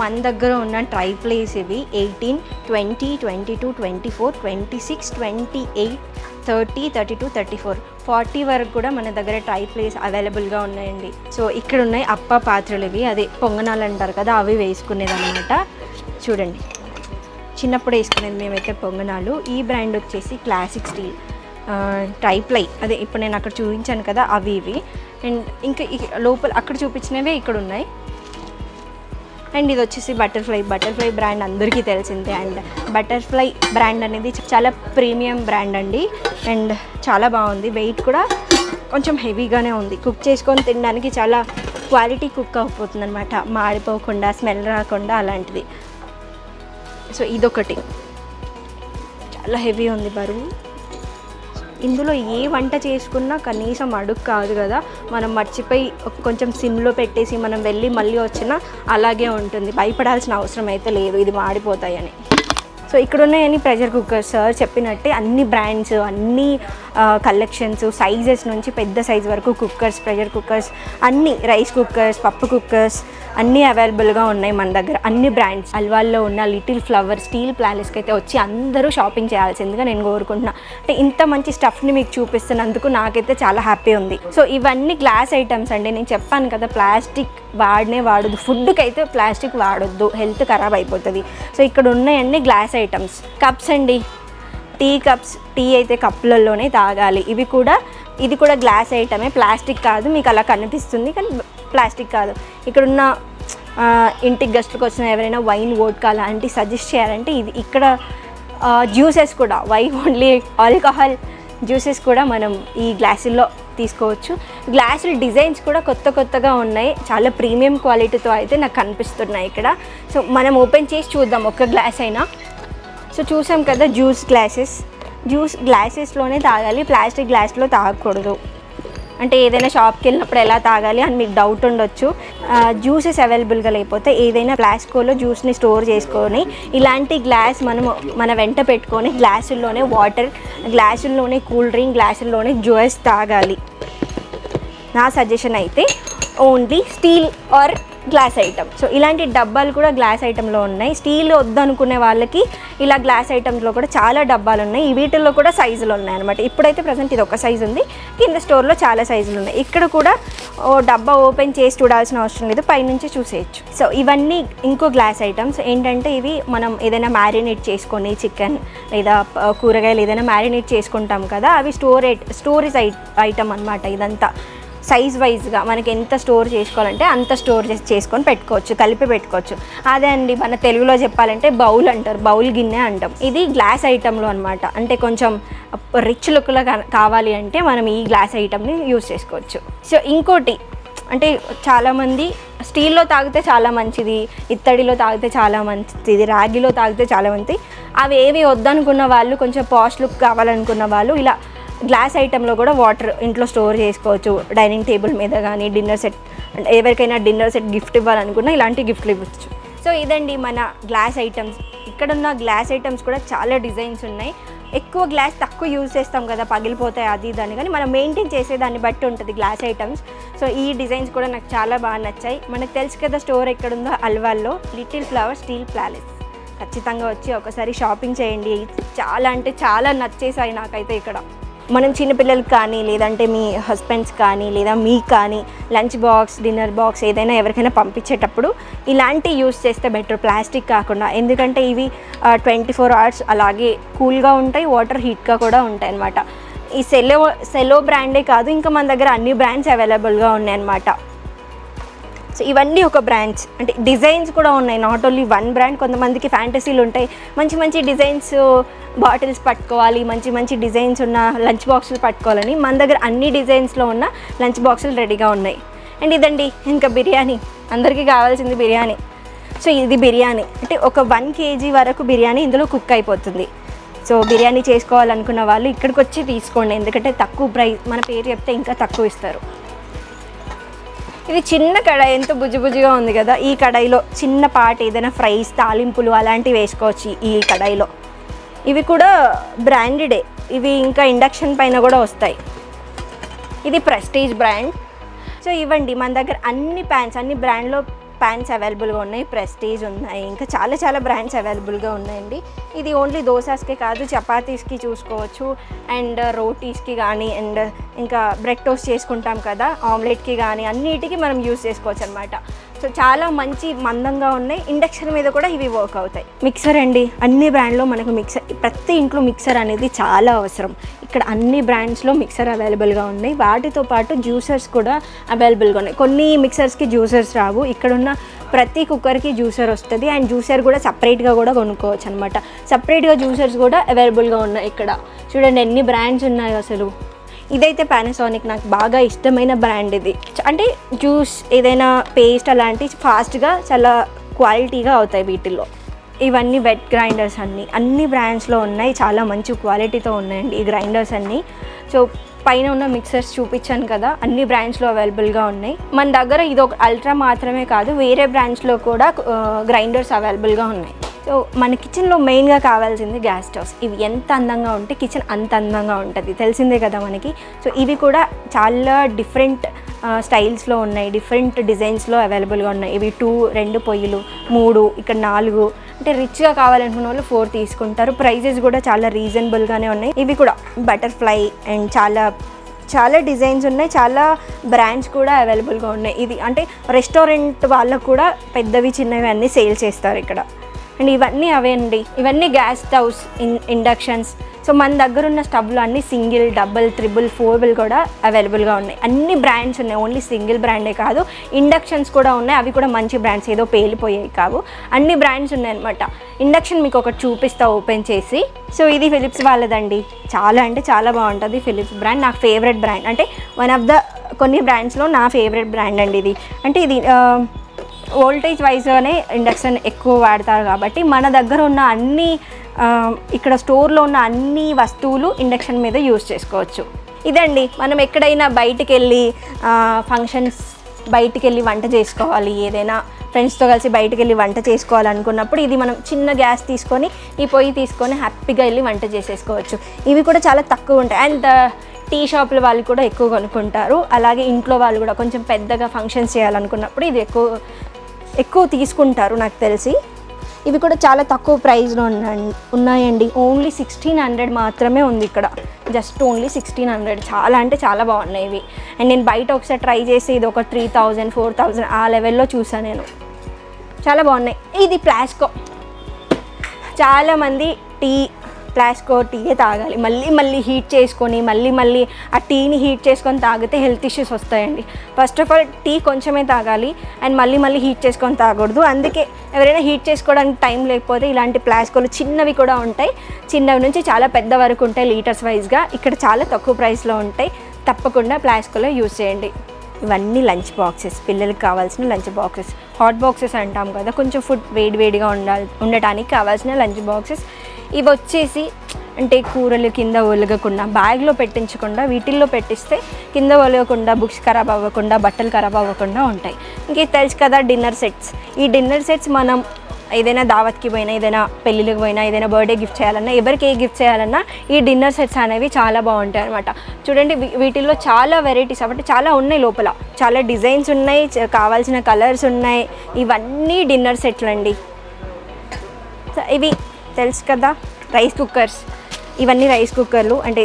మన దగ్గర ఉన్న ట్రైప్లేస్ ఇవి 18, 20, 22, 24, 26, 28, 30, 32, 34, 40 వరకు కూడా మన దగ్గర ట్రైప్లేస్ అవైలబుల్గా ఉన్నాయండి. సో ఇక్కడ ఉన్నాయి అప్ప పాత్రలు, ఇవి అదే పొంగనాలు అంటారు కదా, అవి వేసుకునేది అనమాట. చూడండి, చిన్నప్పుడు వేసుకునేది మేమైతే పొంగనాలు. ఈ బ్రాండ్ వచ్చేసి క్లాసిక్ స్టీల్ ట్రైప్లై, అదే ఇప్పుడు నేను అక్కడ చూపించాను కదా అవి ఇవి. అండ్ ఇంకా లోపల అక్కడ చూపించినవే ఇక్కడ ఉన్నాయి. అండ్ ఇది వచ్చేసి బటర్ఫ్లై బ్రాండ్ అందరికీ తెలిసిందే. అండ్ బటర్ఫ్లై బ్రాండ్ అనేది చాలా ప్రీమియం బ్రాండ్ అండి. అండ్ చాలా బాగుంది, వెయిట్ కూడా కొంచెం హెవీగానే ఉంది. కుక్ చేసుకొని తినడానికి చాలా క్వాలిటీ కుక్ అయిపోతుంది అనమాట, మాడిపోకుండా, స్మెల్ రాకుండా అలాంటిది. సో ఇదొకటి చాలా హెవీ ఉంది బరువు. ఇందులో ఏ వంట చేసుకున్నా కనీసం అడుగు కాదు కదా, మనం మర్చిపోయి కొంచెం సిమ్లో పెట్టేసి మనం వెళ్ళి మళ్ళీ వచ్చినా అలాగే ఉంటుంది, భయపడాల్సిన అవసరం అయితే లేదు ఇది మాడిపోతాయని. సో ఇక్కడ ఉన్నాయని ప్రెషర్ కుక్కర్స్ సార్ చెప్పినట్టే అన్ని బ్రాండ్స్, అన్ని కలెక్షన్స్, సైజెస్ నుంచి పెద్ద సైజ్ వరకు కుక్కర్స్, ప్రెషర్ కుక్కర్స్, అన్ని రైస్ కుక్కర్స్, పప్పు కుక్కర్స్ అన్నీ అవైలబుల్గా ఉన్నాయి మన దగ్గర, అన్ని బ్రాండ్స్. అల్వాల్లో ఉన్న లిటిల్ ఫ్లవర్ స్టీల్ ప్యాలెస్కి అయితే వచ్చి అందరూ షాపింగ్ చేయాల్సిందిగా నేను కోరుకుంటున్నా. అంటే ఇంత మంచి స్టఫ్ని మీకు చూపిస్తున్నందుకు నాకైతే చాలా హ్యాపీ ఉంది. సో ఇవన్నీ గ్లాస్ ఐటమ్స్ అండి. నేను చెప్పాను కదా ప్లాస్టిక్ వాడొద్దు, ఫుడ్కి అయితే ప్లాస్టిక్ వాడొద్దు, హెల్త్ ఖరాబ్ అయిపోతుంది. సో ఇక్కడ ఉన్నాయన్నీ గ్లాస్ ఐటమ్స్. కప్స్ అండి, టీ కప్స్, టీ అయితే కప్పులలోనే తాగాలి. ఇది కూడా గ్లాస్ ఐటమే, ప్లాస్టిక్ కాదు. మీకు అలా కనిపిస్తుంది కానీ ప్లాస్టిక్ కాదు. ఇక్కడున్న ఇంటికి గెస్ట్లకు వచ్చిన ఎవరైనా వైన్, వోడ్కా అలాంటి సజెస్ట్ చేయాలంటే ఇది. ఇక్కడ జ్యూసెస్ కూడా ఓన్లీ ఆల్కహాల్ జ్యూసెస్ కూడా మనం ఈ గ్లాసుల్లో తీసుకోవచ్చు. గ్లాసుల డిజైన్స్ కూడా కొత్తగా ఉన్నాయి, చాలా ప్రీమియం క్వాలిటీతో అయితే నాకు కనిపిస్తున్నాయి ఇక్కడ. సో మనం ఓపెన్ చేసి చూద్దాం ఒక గ్లాస్ అయినా. సో చూసాం కదా జ్యూస్ గ్లాసెస్లోనే తాగాలి, ప్లాస్టిక్ గ్లాస్లో తాగకూడదు. అంటే ఏదైనా షాప్కి వెళ్ళినప్పుడు ఎలా తాగాలి అని మీకు డౌట్ ఉండొచ్చు. జ్యూసెస్ అవైలబుల్గా లేకపోతే ఏదైనా ఫ్లాస్కోలో జ్యూస్ని స్టోర్ చేసుకొని ఇలాంటి గ్లాస్ మన వెంట పెట్టుకొని గ్లాసుల్లోనే వాటర్, గ్లాసుల్లోనే కూల్ డ్రింక్, గ్లాసుల్లోనే జ్యూస్ తాగాలి. నా సజెషన్ అయితే only steel are glass item. So ఇలాంటి డబ్బాలు కూడా గ్లాస్ ఐటెంలో ఉన్నాయి. స్టీల్ వద్దనుకునే వాళ్ళకి ఇలా గ్లాస్ ఐటమ్స్లో కూడా చాలా డబ్బాలు ఉన్నాయి. వీటిల్లో కూడా సైజులు ఉన్నాయి అనమాట. ఇప్పుడైతే ప్రజెంట్ ఇది ఒక సైజు ఉంది, కింద స్టోర్లో చాలా సైజులు ఉన్నాయి. ఇక్కడ కూడా డబ్బా ఓపెన్ చేసి చూడాల్సిన అవసరం లేదు, పైనుంచి చూసేయచ్చు. సో ఇవన్నీ ఇంకో గ్లాస్ ఐటమ్స్ ఏంటంటే ఇవి మనం ఏదైనా మ్యారినేట్ చేసుకొని చికెన్ లేదా కూరగాయలు ఏదైనా మ్యారినేట్ చేసుకుంటాం కదా, అవి స్టోరేజ్ ఐటమ్ అనమాట. ఇదంతా సైజ్ వైజ్గా మనకి ఎంత స్టోర్ చేసుకోవాలంటే అంత స్టోర్ చేసుకొని పెట్టుకోవచ్చు, కలిపి పెట్టుకోవచ్చు. అదే అండి మన తెలుగులో చెప్పాలంటే బౌల్ అంటారు, బౌల్ గిన్నె అంటాం. ఇది గ్లాస్ ఐటెంలో అనమాట. అంటే కొంచెం రిచ్ లుక్లో కావాలి అంటే మనం ఈ గ్లాస్ ఐటమ్ని యూజ్ చేసుకోవచ్చు. సో ఇంకోటి అంటే చాలామంది స్టీల్లో తాగితే చాలా మంచిది, ఇత్తడిలో తాగితే చాలా మంచిది, రాగిలో తాగితే చాలా మంచిది. అవి ఏవి వద్దనుకున్న వాళ్ళు, కొంచెం పాష్ లుక్ కావాలనుకున్న వాళ్ళు ఇలా గ్లాస్ ఐటెంలో కూడా వాటర్ ఇంట్లో స్టోర్ చేసుకోవచ్చు. డైనింగ్ టేబుల్ మీద కానీ డిన్నర్ సెట్, ఎవరికైనా డిన్నర్ సెట్ గిఫ్ట్ ఇవ్వాలనుకున్నా ఇలాంటి గిఫ్ట్లు ఇవ్వచ్చు. సో ఇదండి మన గ్లాస్ ఐటమ్స్. ఇక్కడున్న గ్లాస్ ఐటమ్స్ కూడా చాలా డిజైన్స్ ఉన్నాయి. ఎక్కువ గ్లాస్ తక్కువ యూజ్ చేస్తాం కదా, పగిలిపోతాయి అది దాన్ని, కానీ మనం మెయింటైన్ చేసేదాన్ని బట్టి ఉంటుంది గ్లాస్ ఐటమ్స్. సో ఈ డిజైన్స్ కూడా నాకు చాలా బాగా నచ్చాయి. మనకు తెలుసు కదా స్టోర్ ఎక్కడుందో, అల్వాల్లో లిటిల్ ఫ్లవర్ స్టీల్ ప్యాలెస్. ఖచ్చితంగా వచ్చి ఒకసారి షాపింగ్ చేయండి. చాలా అంటే చాలా నచ్చేసాయి నాకైతే ఇక్కడ. మనం చిన్నపిల్లలకి కానీ లేదంటే మీ హస్బెండ్స్ కానీ లేదా మీకు కానీ లంచ్ బాక్స్, డిన్నర్ బాక్స్ ఏదైనా ఎవరికైనా పంపించేటప్పుడు ఇలాంటి యూస్ చేస్తే బెటర్, ప్లాస్టిక్ కాకుండా. ఎందుకంటే ఇవి 24 hours అలాగే కూల్గా ఉంటాయి, వాటర్ హీట్గా కూడా ఉంటాయి అన్నమాట. ఈ సెలో బ్రాండే కాదు, ఇంకా మన దగ్గర అన్ని బ్రాండ్స్ అవైలబుల్గా ఉన్నాయన్నమాట. సో ఇవన్నీ ఒక బ్రాండ్స్, అంటే డిజైన్స్ కూడా ఉన్నాయి, నాట్ ఓన్లీ వన్ బ్రాండ్. కొంతమందికి ఫ్యాంటసీలు ఉంటాయి, మంచి మంచి డిజైన్స్ బాటిల్స్ పట్టుకోవాలి, మంచి మంచి డిజైన్స్ ఉన్న లంచ్ బాక్సులు పట్టుకోవాలని. మన దగ్గర అన్ని డిజైన్స్లో ఉన్న లంచ్ బాక్సులు రెడీగా ఉన్నాయి. అండ్ ఇదండి ఇంకా బిర్యానీ, అందరికీ కావాల్సింది బిర్యానీ. సో ఇది బిర్యానీ అంటే ఒక 1 kg వరకు బిర్యానీ ఇందులో కుక్ అయిపోతుంది. సో బిర్యానీ చేసుకోవాలనుకున్న వాళ్ళు ఇక్కడికి వచ్చి తీసుకోండి, ఎందుకంటే తక్కువ ప్రైస్, మన పేరు చెప్తే ఇంకా తక్కువ ఇస్తారు. ఇది చిన్న కడాయి, ఎంత బుజ్జిగా ఉంది కదా. ఈ కడాయిలో చిన్న పాట ఏదైనా ఫ్రైస్, తాలింపులు అలాంటివి వేసుకోవచ్చు ఈ కడాయిలో. ఇవి కూడా బ్రాండెడే, ఇవి ఇంకా ఇండక్షన్ పైన కూడా వస్తాయి. ఇది ప్రెస్టీజ్ బ్రాండ్. సో ఇవ్వండి మన దగ్గర అన్ని ప్యాన్స్, అన్ని బ్రాండ్లో ప్యాన్స్ అవైలబుల్గా ఉన్నాయి. ప్రెస్టీజ్ ఉన్నాయి, ఇంకా చాలా చాలా బ్రాండ్స్ అవైలబుల్గా ఉన్నాయండి. ఇది ఓన్లీ దోసాస్కే కాదు, చపాతీస్కి చూసుకోవచ్చు, అండ్ రోటీస్కి కానీ, అండ్ ఇంకా బ్రెడ్ టోస్ట్ చేసుకుంటాం కదా ఆమ్లెట్కి కానీ, అన్నిటికీ మనం యూస్ చేసుకోవచ్చు అనమాట. సో చాలా మంచి మందంగా ఉన్నాయి. ఇండక్షన్ మీద కూడా ఇవి వర్క్ అవుతాయి. మిక్సర్ అండి, అన్ని బ్రాండ్లో మనకు మిక్సర్, ప్రతి ఇంట్లో మిక్సర్ అనేది చాలా అవసరం. ఇక్కడ అన్ని బ్రాండ్స్లో మిక్సర్ అవైలబుల్గా ఉన్నాయి. వాటితో పాటు జ్యూసర్స్ కూడా అవైలబుల్గా ఉన్నాయి. కొన్ని మిక్సర్స్కి జ్యూసర్స్ రావు, ఇక్కడున్న ప్రతి కుక్కర్కి జ్యూసర్ వస్తుంది. అండ్ జ్యూసర్ కూడా సపరేట్గా కూడా కొనుక్కోవచ్చు అనమాట. సపరేట్గా జ్యూసర్స్ కూడా అవైలబుల్గా ఉన్నాయి. ఇక్కడ చూడండి ఎన్ని బ్రాండ్స్ ఉన్నాయి అసలు. ఇదైతే పానాసోనిక్, నాకు బాగా ఇష్టమైన బ్రాండ్ ఇది. అంటే జ్యూస్ ఏదైనా పేస్ట్ అలాంటివి ఫాస్ట్గా చాలా క్వాలిటీగా అవుతాయి వీటిల్లో. ఇవన్నీ వెట్ గ్రైండర్స్ అన్ని బ్రాండ్స్లో ఉన్నాయి, చాలా మంచి క్వాలిటీతో ఉన్నాయండి ఈ గ్రైండర్స్ అన్నీ. సో పైన ఉన్న మిక్సర్స్ చూపించాను కదా, అన్ని బ్రాండ్స్లో అవైలబుల్గా ఉన్నాయి. మన దగ్గర ఇది ఒక అల్ట్రా మాత్రమే కాదు, వేరే బ్రాండ్స్లో కూడా గ్రైండర్స్ అవైలబుల్గా ఉన్నాయి. సో మన కిచెన్లో మెయిన్గా కావాల్సింది గ్యాస్ స్టవ్స్. ఇవి ఎంత అందంగా ఉంటే కిచెన్ అంత అందంగా ఉంటుంది, తెలిసిందే కదా మనకి. సో ఇవి కూడా చాలా డిఫరెంట్ స్టైల్స్లో ఉన్నాయి, డిఫరెంట్ డిజైన్స్లో అవైలబుల్గా ఉన్నాయి. ఇవి 2 పొయ్యిలు, 3, ఇక్కడ 4, అంటే రిచ్గా కావాలనుకున్న వాళ్ళు 4 తీసుకుంటారు. ప్రైజెస్ కూడా చాలా రీజనబుల్గానే ఉన్నాయి. ఇవి కూడా బటర్ఫ్లై అండ్ చాలా డిజైన్స్ ఉన్నాయి, చాలా బ్రాండ్స్ కూడా అవైలబుల్గా ఉన్నాయి. ఇది అంటే రెస్టారెంట్ వాళ్ళకు కూడా పెద్దవి చిన్నవి అన్నీ సేల్ చేస్తారు ఇక్కడ. అండ్ ఇవన్నీ అవే అండి, ఇవన్నీ గ్యాస్ స్టవ్స్, ఇండక్షన్స్. సో మన దగ్గర ఉన్న స్టవ్లు అన్నీ సింగిల్, డబుల్, 3, 4 కూడా అవైలబుల్గా ఉన్నాయి. అన్ని బ్రాండ్స్ ఉన్నాయి, ఓన్లీ సింగిల్ బ్రాండే కాదు, ఇండక్షన్స్ కూడా ఉన్నాయి. అవి కూడా మంచి బ్రాండ్స్, ఏదో పేలిపోయాయి కావు, అన్ని బ్రాండ్స్ ఉన్నాయన్నమాట. ఇండక్షన్ మీకు ఒకటి చూపిస్తా ఓపెన్ చేసి. సో ఇది ఫిలిప్స్ వాళ్ళదండి, చాలా అంటే చాలా బాగుంటుంది ఫిలిప్స్ బ్రాండ్. నాకు ఫేవరెట్ బ్రాండ్, అంటే వన్ ఆఫ్ ద కొన్ని బ్రాండ్స్లో నా ఫేవరెట్ బ్రాండ్ అండి ఇది. అంటే ఇది వోల్టేజ్ వైజ్గానే ఇండక్షన్ ఎక్కువ వాడతారు కాబట్టి మన దగ్గర ఉన్న అన్ని ఇక్కడ స్టోర్లో ఉన్న అన్ని వస్తువులు ఇండక్షన్ మీద యూజ్ చేసుకోవచ్చు. ఇదండి మనం ఎక్కడైనా బయటికి వెళ్ళి ఫంక్షన్స్, బయటికి వెళ్ళి వంట చేసుకోవాలి, ఏదైనా ఫ్రెండ్స్తో కలిసి బయటికి వెళ్ళి వంట చేసుకోవాలనుకున్నప్పుడు ఇది మనం చిన్న గ్యాస్ తీసుకొని, ఈ పొయ్యి తీసుకొని హ్యాపీగా వెళ్ళి వంట చేసేసుకోవచ్చు. ఇవి కూడా చాలా తక్కువ ఉంటాయి. అండ్ టీ షాపుల వాళ్ళు కూడా ఎక్కువ కొనుక్కుంటారు. అలాగే ఇంట్లో వాళ్ళు కూడా కొంచెం పెద్దగా ఫంక్షన్స్ చేయాలనుకున్నప్పుడు ఇది ఎక్కువ తీసుకుంటారు నాకు తెలిసి. ఇవి కూడా చాలా తక్కువ ప్రైస్లో ఉన్నాయండి, ఓన్లీ 1600 మాత్రమే ఉంది ఇక్కడ, జస్ట్ ఓన్లీ 1600. చాలా అంటే చాలా బాగున్నాయి ఇవి. అండ్ నేను బయట ఒకసారి ట్రై చేసి ఇది ఒక 3000, 4000 ఆ లెవెల్లో చూసాను నేను, చాలా బాగున్నాయి. ఇది ప్లాస్కో, చాలామంది ప్లాస్కో టీయే తాగాలి, మళ్ళీ హీట్ చేసుకొని మళ్ళీ ఆ టీని హీట్ చేసుకొని తాగితే హెల్త్ ఇష్యూస్ వస్తాయండి. ఫస్ట్ ఆఫ్ ఆల్ టీ కొంచెమే తాగాలి, అండ్ మళ్ళీ హీట్ చేసుకొని తాగకూడదు. అందుకే ఎవరైనా హీట్ చేసుకోవడానికి టైం లేకపోతే ఇలాంటి ప్లాస్కోలు చిన్నవి కూడా ఉంటాయి, చిన్నవి నుంచి చాలా పెద్ద వరకు ఉంటాయి లీటర్స్ వైజ్గా. ఇక్కడ చాలా తక్కువ ప్రైస్లో ఉంటాయి, తప్పకుండా ప్లాస్కోలో యూజ్ చేయండి. ఇవన్నీ లంచ్ బాక్సెస్, పిల్లలకి కావాల్సిన లంచ్ బాక్సెస్, హాట్ బాక్సెస్ అంటాం కదా, కొంచెం ఫుడ్ వేడిగా ఉండటానికి కావాల్సిన లంచ్ బాక్సెస్. ఇవి వచ్చేసి అంటే కూరలు కింద ఒలగకుండా బ్యాగ్లో పెట్టించకుండా వీటిల్లో పెట్టిస్తే కింద ఒలగకుండా బుక్స్ ఖరాబ్ అవ్వకుండా బట్టలు ఖరాబ్ అవ్వకుండా ఉంటాయి. ఇంక తెలుసు కదా డిన్నర్ సెట్స్. ఈ డిన్నర్ సెట్స్ మనం ఏదైనా దావత్కి పోయినా, ఏదైనా పెళ్ళిళ్ళకి పోయినా, ఏదైనా బర్త్డే గిఫ్ట్ చేయాలన్నా, ఎవరికి ఏ గిఫ్ట్ చేయాలన్నా ఈ డిన్నర్ సెట్స్ అనేవి చాలా బాగుంటాయి అనమాట. చూడండి వీటిల్లో చాలా వెరైటీస్ అంటే చాలా ఉన్నాయి, లోపల చాలా డిజైన్స్ ఉన్నాయి, కావాల్సిన కలర్స్ ఉన్నాయి. ఇవన్నీ డిన్నర్ సెట్లు అండి. ఇవి తెలుసు కదా రైస్ కుక్కర్స్. ఇవన్నీ రైస్ కుక్కర్లు, అంటే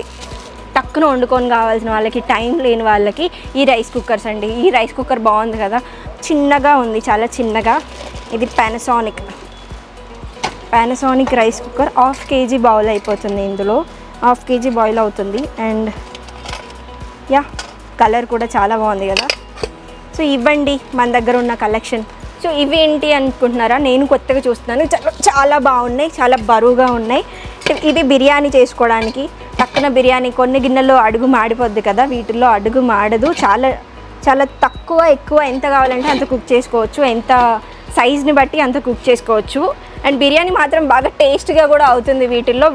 టక్కున వండుకొని కావాల్సిన వాళ్ళకి, టైం లేని వాళ్ళకి ఈ రైస్ కుక్కర్స్ అండి. ఈ రైస్ కుక్కర్ బాగుంది కదా, చిన్నగా ఉంది, చాలా చిన్నగా. ఇది Panasonic rice cooker. 1/2 kg bowl అయిపోతుంది, ఇందులో 1/2 kg బాయిల్ అవుతుంది. అండ్ యా కలర్ కూడా చాలా బాగుంది కదా. సో ఇవ్వండి మన దగ్గర ఉన్న కలెక్షన్. సో ఇవేంటి అనుకుంటున్నారా, నేను కొత్తగా చూస్తున్నాను. చాలా బాగున్నాయి, చాలా బరువుగా ఉన్నాయి. ఇది బిర్యానీ చేసుకోవడానికి, టక్కున బిర్యానీ. కొన్ని గిన్నెల్లో అడుగు మాడిపోద్ది కదా, వీటిల్లో అడుగు మాడదు. చాలా చాలా తక్కువ ఎక్కువ ఎంత కావాలంటే అంత కుక్ చేసుకోవచ్చు, ఎంత సైజ్ని బట్టి అంత కుక్ చేసుకోవచ్చు. అండ్ బిర్యానీ మాత్రం బాగా టేస్ట్గా కూడా అవుతుంది.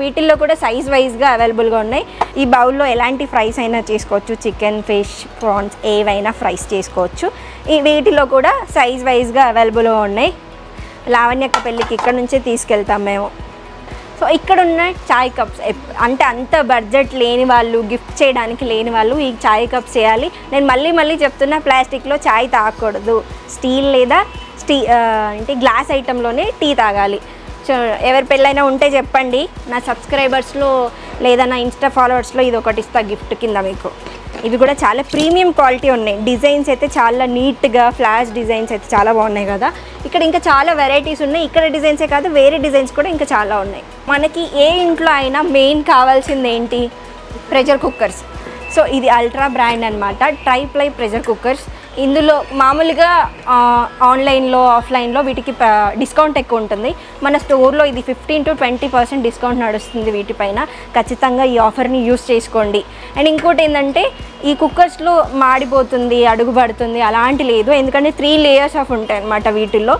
వీటిల్లో కూడా సైజ్ వైజ్గా అవైలబుల్గా ఉన్నాయి. ఈ బౌల్లో ఎలాంటి ఫ్రైస్ అయినా చేసుకోవచ్చు, చికెన్, ఫిష్, ప్రాన్స్ ఏవైనా ఫ్రైస్ చేసుకోవచ్చు. వీటిలో కూడా సైజ్ వైజ్గా అవైలబుల్గా ఉన్నాయి. లావణ్యక్క పెళ్ళికి ఇక్కడ నుంచే తీసుకెళ్తాం మేము. సో ఇక్కడ ఉన్న చాయ్ కప్స్, అంటే అంత బడ్జెట్ లేని వాళ్ళు, గిఫ్ట్ చేయడానికి లేని వాళ్ళు ఈ చాయ్ కప్స్ చేయాలి. నేను మళ్ళీ చెప్తున్నా, ప్లాస్టిక్లో చాయ్ తాగకూడదు, స్టీల్ లేదా అంటే గ్లాస్ ఐటెంలోనే టీ తాగాలి. సో ఎవరి పెళ్ళైనా ఉంటే చెప్పండి, నా సబ్స్క్రైబర్స్లో లేదా నా ఇన్స్టా ఫాలోవర్స్లో ఇది ఒకటి ఇస్తా గిఫ్ట్ కింద మీకు. ఇవి కూడా చాలా ప్రీమియం క్వాలిటీ ఉన్నాయి. డిజైన్స్ అయితే చాలా నీట్గా, ఫ్లాష్ డిజైన్స్ అయితే చాలా బాగున్నాయి కదా. ఇక్కడ ఇంకా చాలా వెరైటీస్ ఉన్నాయి. ఇక్కడ డిజైన్సే కాదు, వేరే డిజైన్స్ కూడా ఇంకా చాలా ఉన్నాయి. మనకి ఏ ఇంట్లో అయినా మెయిన్ కావాల్సింది ఏంటి, ప్రెషర్ కుక్కర్స్. సో ఇది అల్ట్రా బ్రాండ్ అనమాట, ట్రైప్లై ప్రెషర్ కుక్కర్స్. ఇందులో మామూలుగా ఆన్లైన్లో, ఆఫ్లైన్లో వీటికి డిస్కౌంట్ ఎక్కువ ఉంటుంది. మన స్టోర్లో ఇది 15 to 20% డిస్కౌంట్ నడుస్తుంది వీటిపైన. ఖచ్చితంగా ఈ ఆఫర్ని యూస్ చేసుకోండి. అండ్ ఇంకోటి ఏంటంటే, ఈ కుక్కర్స్లో మాడిపోతుంది, అడుగు పడుతుంది అలాంటి లేదు, ఎందుకంటే 3 layers ఆఫ్ ఉంటాయి అన్నమాట వీటిల్లో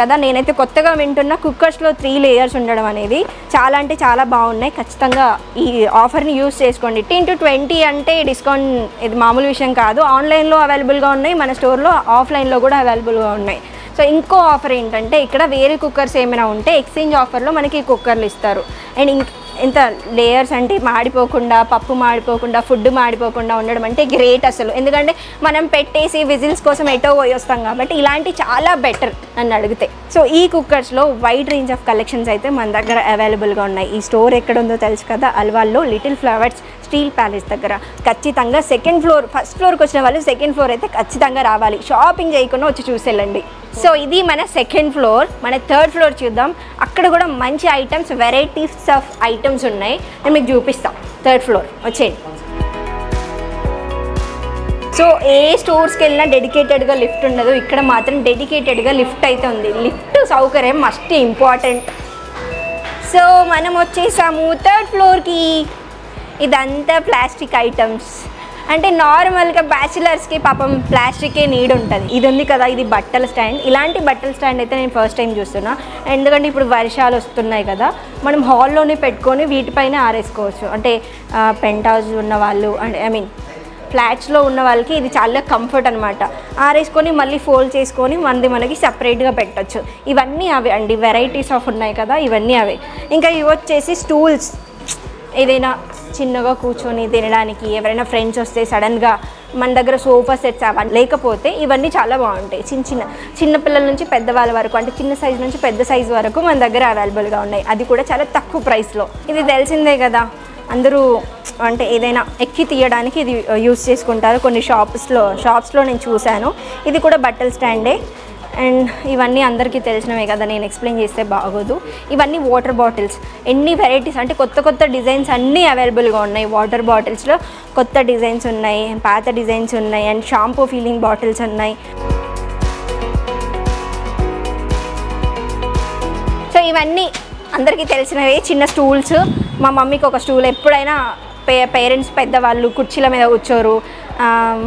కదా. నేనైతే కొత్తగా వింటున్నా కుక్కర్స్లో 3 layers ఉండడం అనేది. చాలా అంటే చాలా బాగున్నాయి. ఖచ్చితంగా ఈ ఆఫర్ని యూస్ చేసుకోండి. 10 to 20 అంటే డిస్కౌంట్ ఇది మామూలు విషయం కాదు. ఆన్లైన్లో అవైలబుల్గా ఉన్నాయి, మన స్టోర్లో ఆఫ్లైన్లో కూడా అవైలబుల్గా ఉన్నాయి. సో ఇంకో ఆఫర్ ఏంటంటే, ఇక్కడ వేరే కుక్కర్స్ ఏమైనా ఉంటే ఎక్స్చేంజ్ ఆఫర్లో మనకి కుక్కర్లు ఇస్తారు. అండ్ ఇంత లేయర్స్ అంటే మాడిపోకుండా, పప్పు మాడిపోకుండా, ఫుడ్ మాడిపోకుండా ఉండడం అంటే గ్రేట్ అసలు. ఎందుకంటే మనం పెట్టేసి విజిల్స్ కోసం ఎటో పోయి వస్తాం కాబట్టి ఇలాంటి చాలా బెటర్ నన్ను అడిగితే. సో ఈ కుక్కర్స్లో వైడ్ రేంజ్ ఆఫ్ కలెక్షన్స్ అయితే మన దగ్గర అవైలబుల్గా ఉన్నాయి. ఈ స్టోర్ ఎక్కడ ఉందో తెలుసు కదా, అల్వాల్లో లిటిల్ ఫ్లవర్స్ స్టీల్ ప్యాలెస్ దగ్గర. ఖచ్చితంగా సెకండ్ ఫ్లోర్, ఫస్ట్ ఫ్లోర్కి వచ్చిన వాళ్ళు సెకండ్ ఫ్లోర్ అయితే ఖచ్చితంగా రావాలి. షాపింగ్ చేయకుండా వచ్చి చూసేళ్ళండి. సో ఇది మన సెకండ్ ఫ్లోర్. మన థర్డ్ ఫ్లోర్ చూద్దాం. అక్కడ కూడా మంచి ఐటమ్స్, వెరైటీస్ ఆఫ్ ఐటమ్స్ ఉన్నాయి. నేను మీకు చూపిస్తాం. థర్డ్ ఫ్లోర్ వచ్చేయండి. సో ఏ స్టోర్స్కి వెళ్ళినా డెడికేటెడ్గా లిఫ్ట్ ఉండదు, ఇక్కడ మాత్రం డెడికేటెడ్గా లిఫ్ట్ అయితే ఉంది. లిఫ్ట్ సౌకర్యం మస్ట్ ఇంపార్టెంట్. సో మనం వచ్చేసాము థర్డ్ ఫ్లోర్కి. ఇదంతా ప్లాస్టిక్ ఐటమ్స్. అంటే నార్మల్గా బ్యాచిలర్స్కి పాపం ప్లాస్టికే నీడ్ ఉంటుంది. ఇది ఉంది కదా, ఇది బట్టల స్టాండ్. ఇలాంటి బట్టల స్టాండ్ అయితే నేను ఫస్ట్ టైం చూస్తున్నా. ఎందుకంటే ఇప్పుడు వర్షాలు వస్తున్నాయి కదా, మనం హాల్లోనే పెట్టుకొని వీటిపైన ఆరేసుకోవచ్చు. అంటే పెంట్ హౌస్ ఉన్న వాళ్ళు, అంటే ఫ్లాట్స్లో ఉన్న వాళ్ళకి ఇది చాలా కంఫర్ట్ అనమాట. ఆరేసుకొని మళ్ళీ ఫోల్డ్ చేసుకొని మనకి సపరేట్గా పెట్టచ్చు. ఇవన్నీ అవే అండి, వెరైటీస్ ఆఫ్ ఉన్నాయి కదా, ఇవన్నీ అవే. ఇంకా ఇవి వచ్చేసి స్టూల్స్. ఏదైనా చిన్నగా కూర్చొని తినడానికి, ఎవరైనా ఫ్రెండ్స్ వస్తే సడన్గా మన దగ్గర సోఫా సెట్స్ అవన్నీ లేకపోతే ఇవన్నీ చాలా బాగుంటాయి. చిన్న పిల్లల నుంచి పెద్దవాళ్ళ వరకు, అంటే చిన్న సైజు నుంచి పెద్ద సైజు వరకు మన దగ్గర అవైలబుల్గా ఉన్నాయి. అది కూడా చాలా తక్కువ ప్రైస్లో. ఇది తెలిసిందే కదా, అందరూ అంటే ఏదైనా ఎక్కి తీయడానికి ఇది యూస్ చేసుకుంటారు. కొన్ని షాప్స్లో నేను చూశాను. ఇది కూడా బట్టల స్టాండే. అండ్ ఇవన్నీ అందరికీ తెలిసినవే కదా, నేను ఎక్స్ప్లెయిన్ చేస్తే బాగోదు. ఇవన్నీ వాటర్ బాటిల్స్. ఎన్ని వెరైటీస్ అంటే కొత్త డిజైన్స్ అన్నీ అవైలబుల్గా ఉన్నాయి. వాటర్ బాటిల్స్లో కొత్త డిజైన్స్ ఉన్నాయి, పాత డిజైన్స్ ఉన్నాయి. అండ్ షాంపూ ఫీలింగ్ బాటిల్స్ ఉన్నాయి. సో ఇవన్నీ అందరికీ తెలిసినవే. చిన్న స్టూల్స్. మా మమ్మీకి ఒక స్టూల్, ఎప్పుడైనా పేరెంట్స్ పెద్దవాళ్ళు కుర్చీల మీద కూర్చోరు,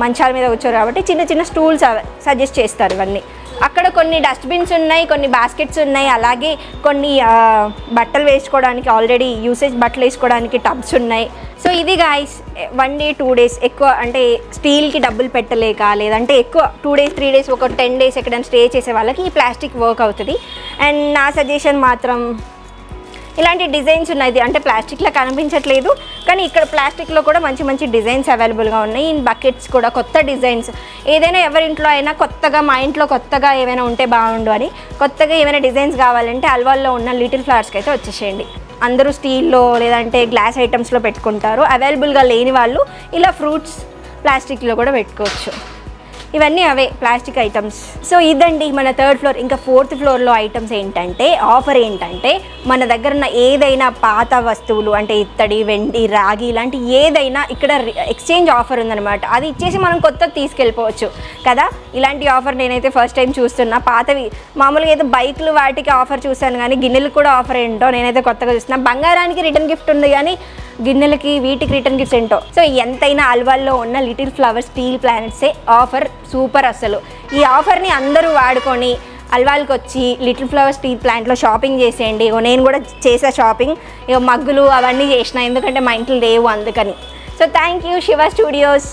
మంచాల మీద కూర్చోరు కాబట్టి చిన్న స్టూల్స్ సజెస్ట్ చేస్తారు. ఇవన్నీ అక్కడ కొన్ని డస్ట్బిన్స్ ఉన్నాయి, కొన్ని బాస్కెట్స్ ఉన్నాయి, అలాగే కొన్ని బట్టలు వేసుకోవడానికి ఆల్రెడీ యూసేజ్ బట్టలు వేసుకోవడానికి టబ్స్ ఉన్నాయి. సో ఇది గాయస్ 1 day 2 days ఎక్కువ అంటే స్టీల్కి డబ్బులు పెట్టలేక లేదంటే ఎక్కువ 2 days 3 days ఒక 10 days ఎక్కడైనా స్టే చేసే వాళ్ళకి ఈ ప్లాస్టిక్ వర్క్ అవుతుంది. అండ్ నా సజెషన్ మాత్రం ఇలాంటి డిజైన్స్ ఉన్నాయి. అంటే ప్లాస్టిక్లో కనిపించట్లేదు కానీ ఇక్కడ ప్లాస్టిక్లో కూడా మంచి మంచి డిజైన్స్ అవైలబుల్గా ఉన్నాయి. ఇన్ బకెట్స్ కూడా కొత్త డిజైన్స్, ఏదైనా ఎవరింట్లో అయినా కొత్తగా మా ఇంట్లో కొత్తగా ఏమైనా ఉంటే బాగుండు అని కొత్తగా ఏమైనా డిజైన్స్ కావాలంటే అల్వాల్లో ఉన్న లిటిల్ ఫ్లవర్స్కి అయితే వచ్చేసేయండి. అందరూ స్టీల్లో లేదంటే గ్లాస్ ఐటమ్స్లో పెట్టుకుంటారు, అవైలబుల్గా లేని వాళ్ళు ఇలా ఫ్రూట్స్ ప్లాస్టిక్లో కూడా పెట్టుకోవచ్చు. ఇవన్నీ అవే ప్లాస్టిక్ ఐటమ్స్. సో ఇదండి మన 3rd floor. ఇంకా 4th floorలో ఐటమ్స్ ఏంటంటే ఆఫర్ ఏంటంటే మన దగ్గర ఉన్న ఏదైనా పాత వస్తువులు అంటే ఇత్తడి, వెండి, రాగి ఇలాంటి ఏదైనా ఇక్కడ ఎక్స్చేంజ్ ఆఫర్ ఉందన్నమాట. అది ఇచ్చేసి మనం కొత్తది తీసుకెళ్ళిపోవచ్చు కదా. ఇలాంటి ఆఫర్ నేనైతే ఫస్ట్ టైం చూస్తున్నా. పాతవి మామూలుగా అయితే బైక్లు వాటికి ఆఫర్ చూశాను కానీ గిన్నెలకు కూడా ఆఫర్ ఏంటో నేనైతే కొత్తగా చూస్తున్నా. బంగారానికి రిటర్న్ గిఫ్ట్ ఉంది కానీ గిన్నెలకి వీటికి రిటర్న్ గిఫ్ట్స్ ఏంటో. సో ఎంతైనా అల్వాల్లో ఉన్న లిటిల్ ఫ్లవర్ స్టీల్ ప్లానెట్సే ఆఫర్ సూపర్. అసలు ఈ ఆఫర్ని అందరూ వాడుకొని అల్వాల్కి వచ్చి లిటిల్ ఫ్లవర్ స్టీల్ ప్లాంట్లో షాపింగ్ చేసేయండి. నేను కూడా చేసా షాపింగ్, మగ్గులు అవన్నీ చేసిన ఎందుకంటే మా ఇంట్లో లేవు అందుకని. So thank you Shiva studios.